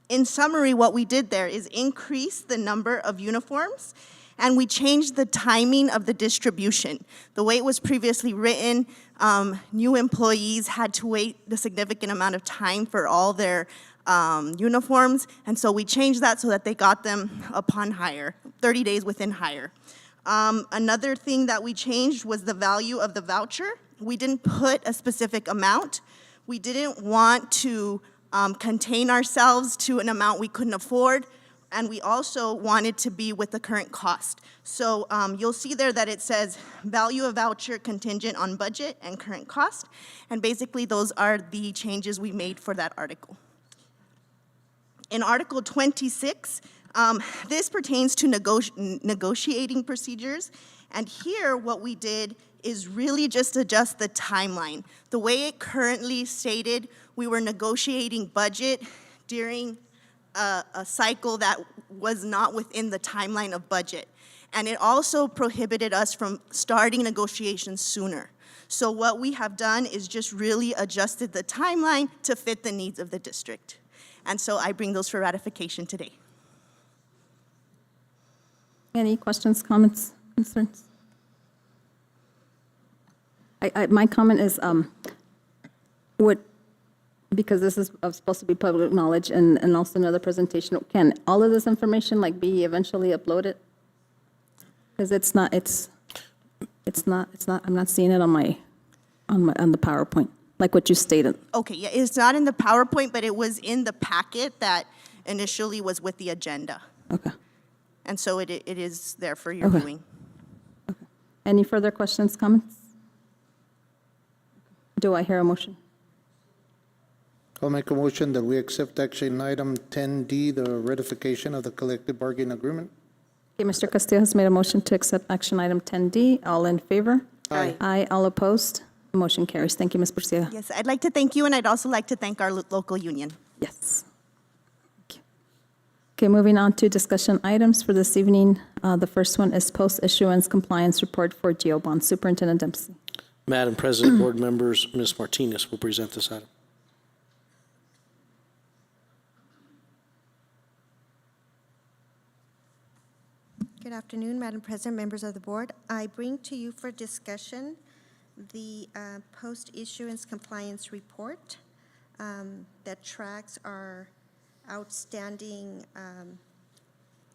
in summary, what we did there is increase the number of uniforms, and we changed the timing of the distribution. The way it was previously written, new employees had to wait a significant amount of time for all their uniforms, and so we changed that so that they got them upon hire, 30 days within hire. Another thing that we changed was the value of the voucher. We didn't put a specific amount. We didn't want to contain ourselves to an amount we couldn't afford, and we also wanted to be with the current cost. So you'll see there that it says value of voucher contingent on budget and current cost, and basically those are the changes we made for that article. In Article 26, this pertains to negotiating procedures, and here what we did is really just adjust the timeline. The way it currently stated, we were negotiating budget during a cycle that was not within the timeline of budget. And it also prohibited us from starting negotiations sooner. So what we have done is just really adjusted the timeline to fit the needs of the district. And so I bring those for ratification today. Any questions, comments, concerns? My comment is, because this is supposed to be public knowledge and also another presentation, can all of this information like be eventually uploaded? Because it's not, I'm not seeing it on the PowerPoint, like what you stated. Okay, yeah, it's not in the PowerPoint, but it was in the packet that initially was with the agenda. Okay. And so it is there for your Okay. viewing. Any further questions, comments? Do I hear a motion? I'll make a motion that we accept action item 10D, the ratification of the collective bargaining agreement. Okay, Mr. Castillo has made a motion to accept action item 10D. All in favor? Aye. Aye, all opposed? Motion carries. Thank you, Ms. Burcia. Yes, I'd like to thank you, and I'd also like to thank our local union. Yes. Thank you. Okay, moving on to discussion items for this evening. The first one is post-issuance compliance report for GO bond. Superintendent Dempsey. Madam President, board members, Ms. Martinez will present this item. Good afternoon, Madam President, members of the board. I bring to you for discussion the post-issuance compliance report that tracks our outstanding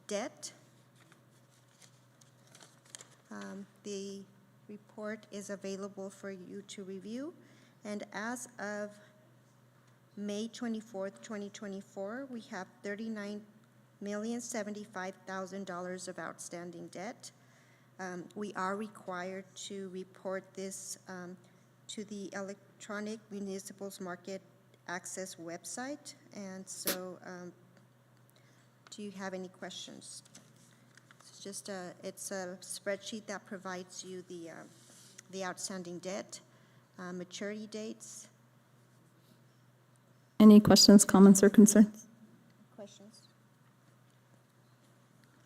debt. The report is available for you to review, and as of May 24th, 2024, we have $39,075,000 of outstanding debt. We are required to report this to the Electronic Municipals Market Access website, and so do you have any questions? It's just it's a spreadsheet that provides you the outstanding debt, maturity dates. Any questions, comments, or concerns? Questions?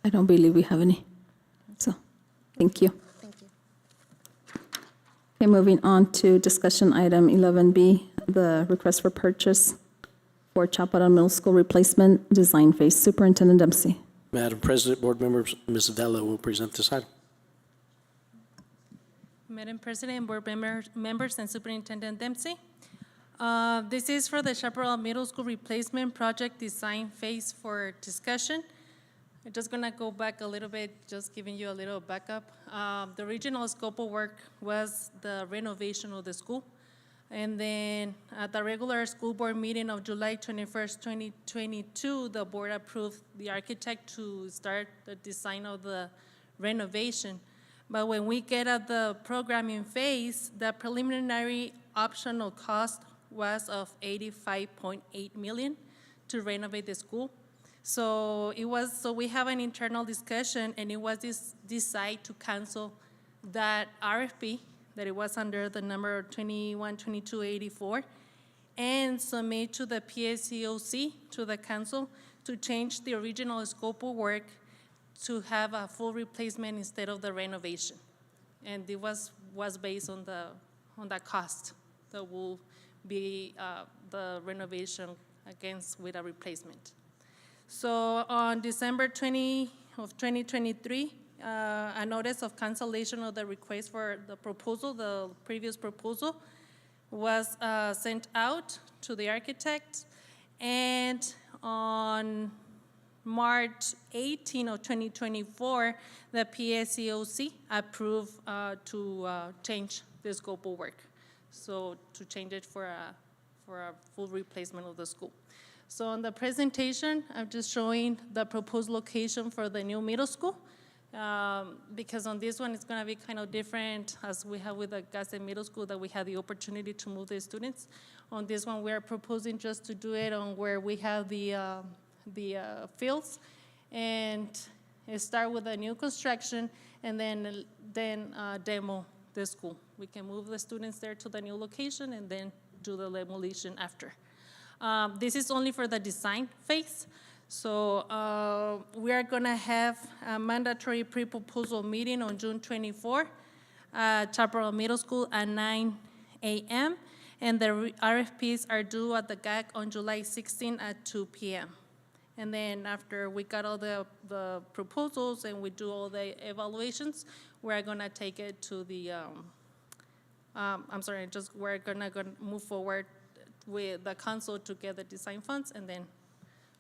I don't believe we have any. So, thank you. Thank you. Okay, moving on to discussion item 11B, the request for purchase for Chaparral Middle School replacement design phase. Superintendent Dempsey. Madam President, board members, Ms. Vela will present this item. Madam President, board members, and Superintendent Dempsey. This is for the Chaparral Middle School replacement project design phase for discussion. I'm just gonna go back a little bit, just giving you a little backup. The original scope of work was the renovation of the school. And then at the regular school board meeting of July 21st, 2022, the board approved the architect to start the design of the renovation. But when we get at the programming phase, the preliminary optional cost was of $85.8 million to renovate the school. So we have an internal discussion, and it was decided to cancel that RFP, that it was under the number 212284, and submit to the PSCOC, to the council, to change the original scope of work to have a full replacement instead of the renovation. And it was based on the cost that will be the renovation with a replacement. So on December 20 of 2023, a notice of cancellation of the request for the proposal, the previous proposal, was sent out to the architect. And on March 18 of 2024, the PSCOC approved to change the scope of work. So to change it for a full replacement of the school. So on the presentation, I'm just showing the proposed location for the new middle school. Because on this one, it's gonna be kind of different as we have with the Gadsden Middle School, that we have the opportunity to move the students. On this one, we are proposing just to do it on where we have the fields, and start with a new construction, and then demo the school. We can move the students there to the new location and then do the demolition after. This is only for the design phase. So we are gonna have a mandatory pre-proposal meeting on June 24 at Chaparral Middle School at 9 a.m. And the RFPs are due at the GAC on July 16 at 2 p.m. And then after we got all the proposals and we do all the evaluations, we're gonna take it to the, we're gonna move forward with the council to get the design funds, and then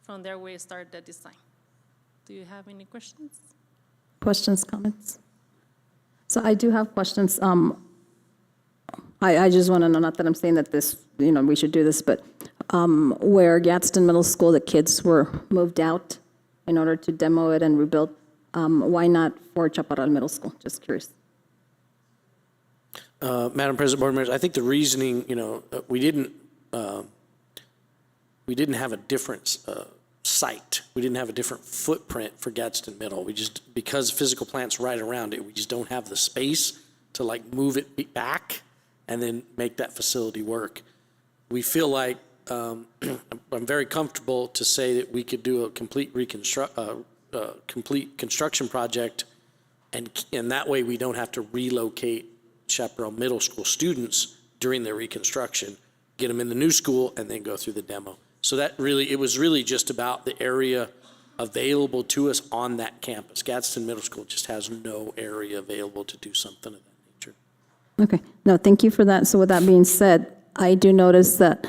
from there we start the design. Do you have any questions? Questions, comments? So I do have questions. I just want to know, not that I'm saying that this, we should do this, but where Gadsden Middle School, the kids were moved out in order to demo it and rebuild, why not for Chaparral Middle School? Just curious. Madam President, board members, I think the reasoning, we didn't have a different site. We didn't have a different footprint for Gadsden Middle. We just, because physical plant's right around it, we just don't have the space to like move it back and then make that facility work. We feel like, I'm very comfortable to say that we could do a complete complete construction project, and that way we don't have to relocate Chaparral Middle School students during their reconstruction, get them in the new school, and then go through the demo. So that really, it was really just about the area available to us on that campus. Gadsden Middle School just has no area available to do something of that nature. Okay, no, thank you for that. So with that being said, I do notice that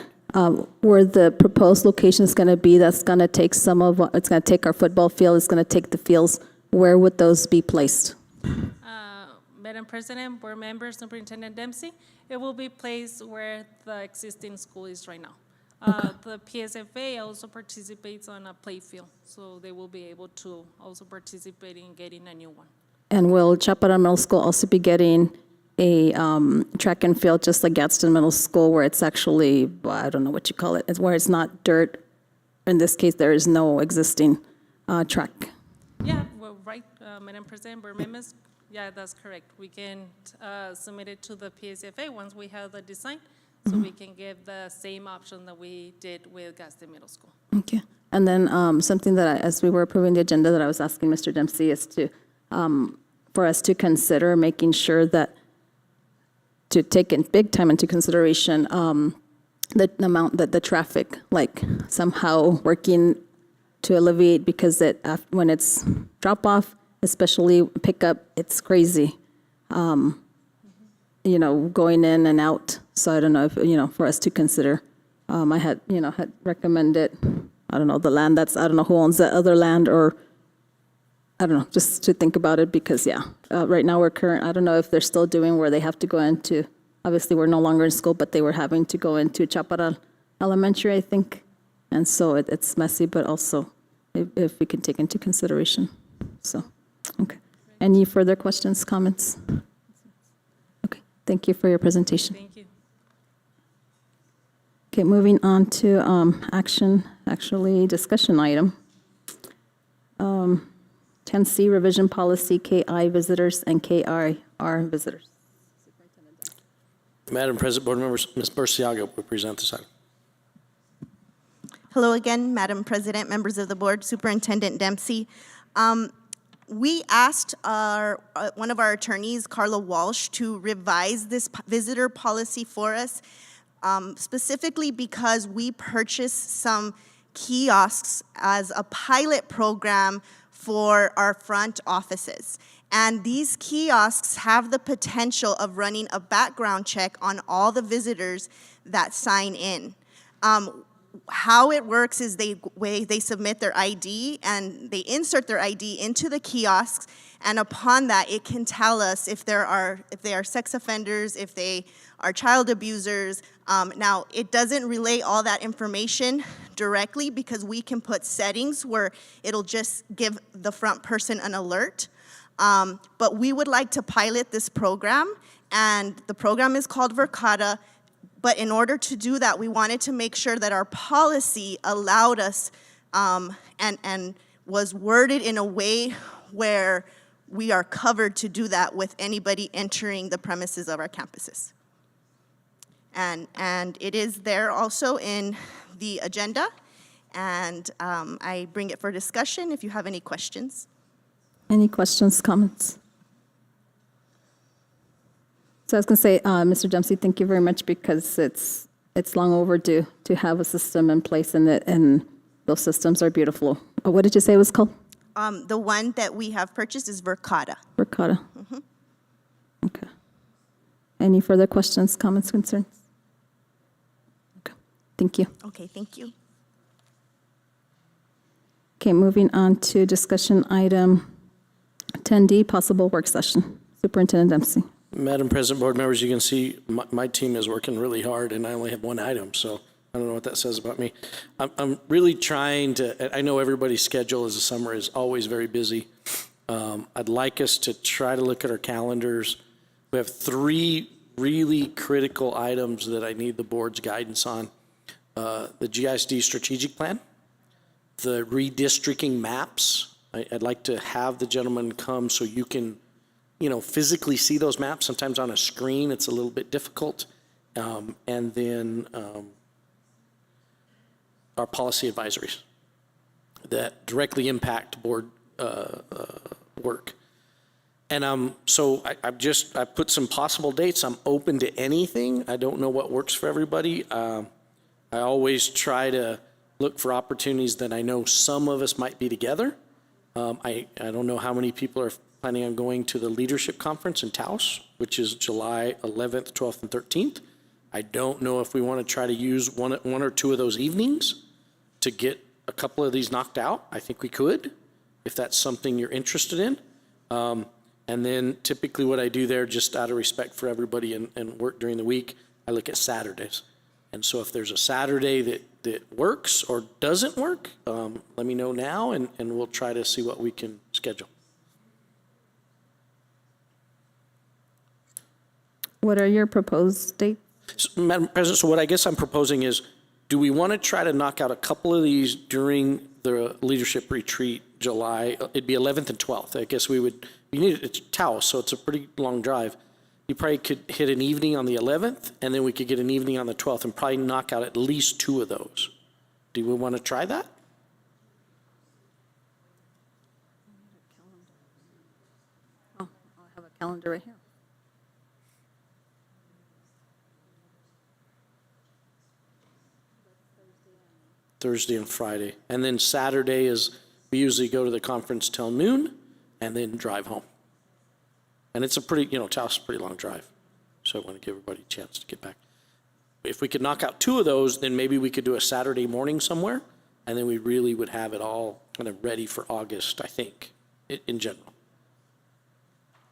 where the proposed location is going to be, that's going to take it's going to take our football field, it's going to take the fields. Where would those be placed? Madam President, board members, Superintendent Dempsey, it will be placed where the existing school is right now. The PSFA also participates on a play field, so they will be able to also participate in getting a new one. And will Chaparral Middle School also be getting a track and field just like Gadsden Middle School, where it's actually, I don't know what you call it, it's where it's not dirt? In this case, there is no existing track. Yeah, well, right, Madam President, board members, yeah, that's correct. We can submit it to the PSFA once we have the design, so we can give the same option that we did with Gadsden Middle School. Okay. And then something that, as we were approving the agenda, that I was asking Mr. Dempsey is to, for us to consider making sure that, to take in big time into consideration the amount that the traffic, like somehow working to alleviate, because when it's drop off, especially pickup, it's crazy, going in and out. So I don't know if, for us to consider, I had recommended, I don't know, the land I don't know who owns that other land, or I don't know, just to think about it, because right now I don't know if they're still doing where they have to go into, obviously we're no longer in school, but they were having to go into Chaparral Elementary, I think. And so it's messy, but also if we can take into consideration. So, okay. Any further questions, comments? Okay, thank you for your presentation. Thank you. Okay, moving on to discussion item. 10C, revision policy, KI visitors and KIR visitors. Madam President, board members, Ms. Burciaga will present this item. Hello again, Madam President, members of the board, Superintendent Dempsey. We asked one of our attorneys, Carla Walsh, to revise this visitor policy for us, specifically because we purchased some kiosks as a pilot program for our front offices. And these kiosks have the potential of running a background check on all the visitors that sign in. How it works is they submit their ID and they insert their ID into the kiosks, and upon that it can tell us if they are sex offenders, if they are child abusers. Now it doesn't relay all that information directly, because we can put settings where it'll just give the front person an alert. But we would like to pilot this program, and the program is called Verkada. But in order to do that, we wanted to make sure that our policy allowed us and was worded in a way where we are covered to do that with anybody entering the premises of our campuses. And it is there also in the agenda, and I bring it for discussion if you have any questions. Any questions, comments? So I was going to say, Mr. Dempsey, thank you very much, because it's long overdue to have a system in place, and those systems are beautiful. What did you say it was called? The one that we have purchased is Verkada. Verkada. Okay. Any further questions, comments, concerns? Okay. Thank you. Okay, thank you. Okay, moving on to discussion item 10D, possible work session. Superintendent Dempsey. Madam President, board members, you can see my team is working really hard, and I only have one item, so I don't know what that says about me. I'm really trying to, I know everybody's schedule as the summer is always very busy. I'd like us to try to look at our calendars. We have 3 really critical items that I need the board's guidance on. The GISD strategic plan, the redistricting maps. I'd like to have the gentleman come so you can, physically see those maps. Sometimes on a screen, it's a little bit difficult. And then our policy advisories that directly impact board work. And so I put some possible dates. I'm open to anything. I don't know what works for everybody. I always try to look for opportunities that I know some of us might be together. I don't know how many people are planning on going to the leadership conference in Taos, which is July 11th, 12th, and 13th. I don't know if we want to try to use one or two of those evenings to get a couple of these knocked out. I think we could, if that's something you're interested in. And then typically what I do there, just out of respect for everybody and work during the week, I look at Saturdays. And so if there's a Saturday that works or doesn't work, let me know now, and we'll try to see what we can schedule. What are your proposed dates? So, Madam President, so what I guess I'm proposing is, do we want to try to knock out a couple of these during the leadership retreat, July? It'd be 11th and 12th. I guess it's Taos, so it's a pretty long drive. You probably could hit an evening on the 11th, and then we could get an evening on the 12th and probably knock out at least 2 of those. Do we want to try that? Oh, I have a calendar right here. Thursday and Friday. And then Saturday is, we usually go to the conference till noon and then drive home. And it's a pretty, Taos is a pretty long drive. So I want to give everybody a chance to get back. If we could knock out 2 of those, then maybe we could do a Saturday morning somewhere, and then we really would have it all kind of ready for August, I think, in general.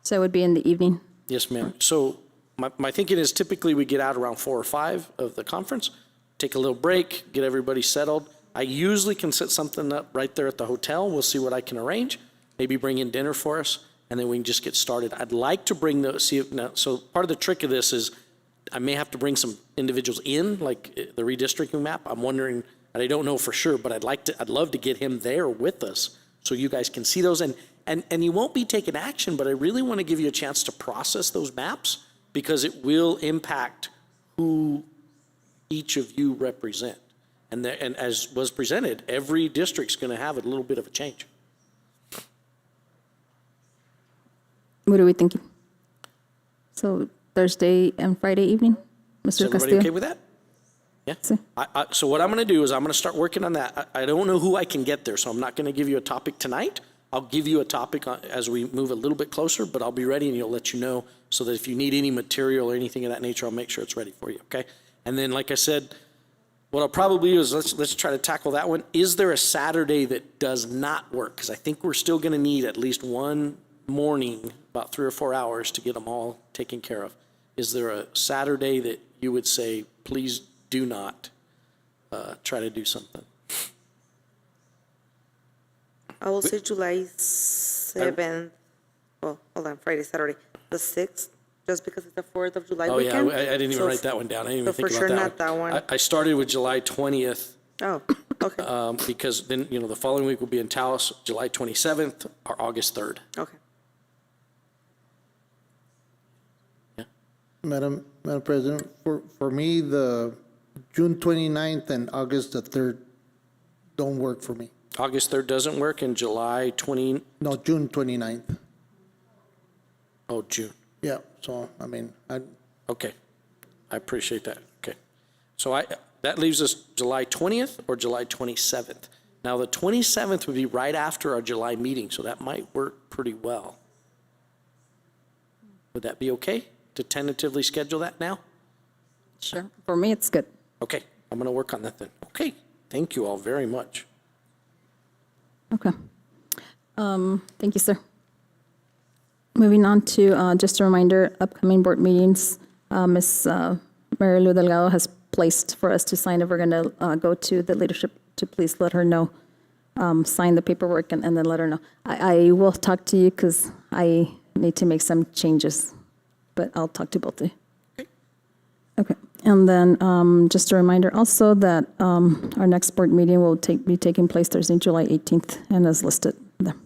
So it would be in the evening? Yes, ma'am. So my thinking is typically we get out around 4 or 5 of the conference, take a little break, get everybody settled. I usually can set something up right there at the hotel. We'll see what I can arrange. Maybe bring in dinner for us, and then we can just get started. I'd like to bring so part of the trick of this is I may have to bring some individuals in, like the redistricting map. I'm wondering, and I don't know for sure, but I'd love to get him there with us so you guys can see those. And you won't be taking action, but I really want to give you a chance to process those maps because it will impact who each of you represent. And as was presented, every district's going to have a little bit of a change. What are we thinking? So Thursday and Friday evening, Mr. Is everybody Castillo? okay with that? Yeah. Sí. So what I'm going to do is I'm going to start working on that. I don't know who I can get there, so I'm not going to give you a topic tonight. I'll give you a topic as we move a little bit closer, but I'll be ready and you'll let you know so that if you need any material or anything of that nature, I'll make sure it's ready for you, okay? And then, like I said, what I'll probably do is let's try to tackle that one. Is there a Saturday that does not work? Because I think we're still going to need at least one morning, about 3 or 4 hours to get them all taken care of. Is there a Saturday that you would say, please do not try to do something? I will say July 7th. Oh, hold on, Friday, Saturday, the 6th, just because it's the 4th of July weekend. Oh, yeah, I didn't even write that one down. I didn't even think for about sure that not that one. I started with July 20th. Oh, okay. Because then, the following week will be in Taos, July 27th or August 3rd. Okay. Yeah. Madam President, for me, the June 29th and August the 3rd don't work for me. August 3rd doesn't work, and July 20... No, June 29th. Oh, June. Yeah, so, Okay. I appreciate that. Okay. So that leaves us July 20th or July 27th. Now, the 27th would be right after our July meeting, so that might work pretty well. Would that be okay to tentatively schedule that now? Sure. For me, it's good. Okay. I'm going to work on that then. Okay, thank you all very much. Okay. Thank you, sir. Moving on to, just a reminder, upcoming board meetings. Ms. Mary Lou Delgado has placed for us to sign if we're going to go to the leadership to please let her know, sign the paperwork and then let her know. I will talk to you because I need to make some changes, but I'll talk to both of you. Okay. And then just a reminder also that our next board meeting will be taking place Thursday, July 18th, and as listed there.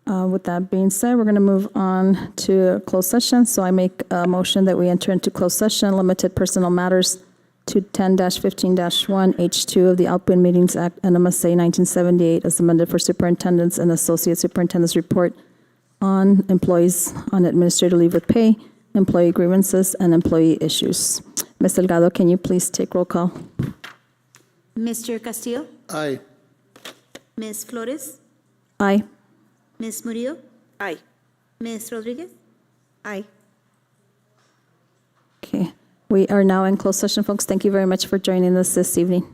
With that being said, we're going to move on to closed session. So I make a motion that we enter into closed session, limited personal matters to 10-15-1 H2 of the Open Meetings Act, NMSA 1978, as amended for superintendents and associate superintendents report on employees on administrative leave with pay, employee grievances, and employee issues. Ms. Delgado, can you please take roll call? Mr. Castillo? Aye. Ms. Flores? Aye. Ms. Murillo? Aye. Ms. Rodriguez? Aye. Okay. We are now in closed session, folks. Thank you very much for joining us this evening.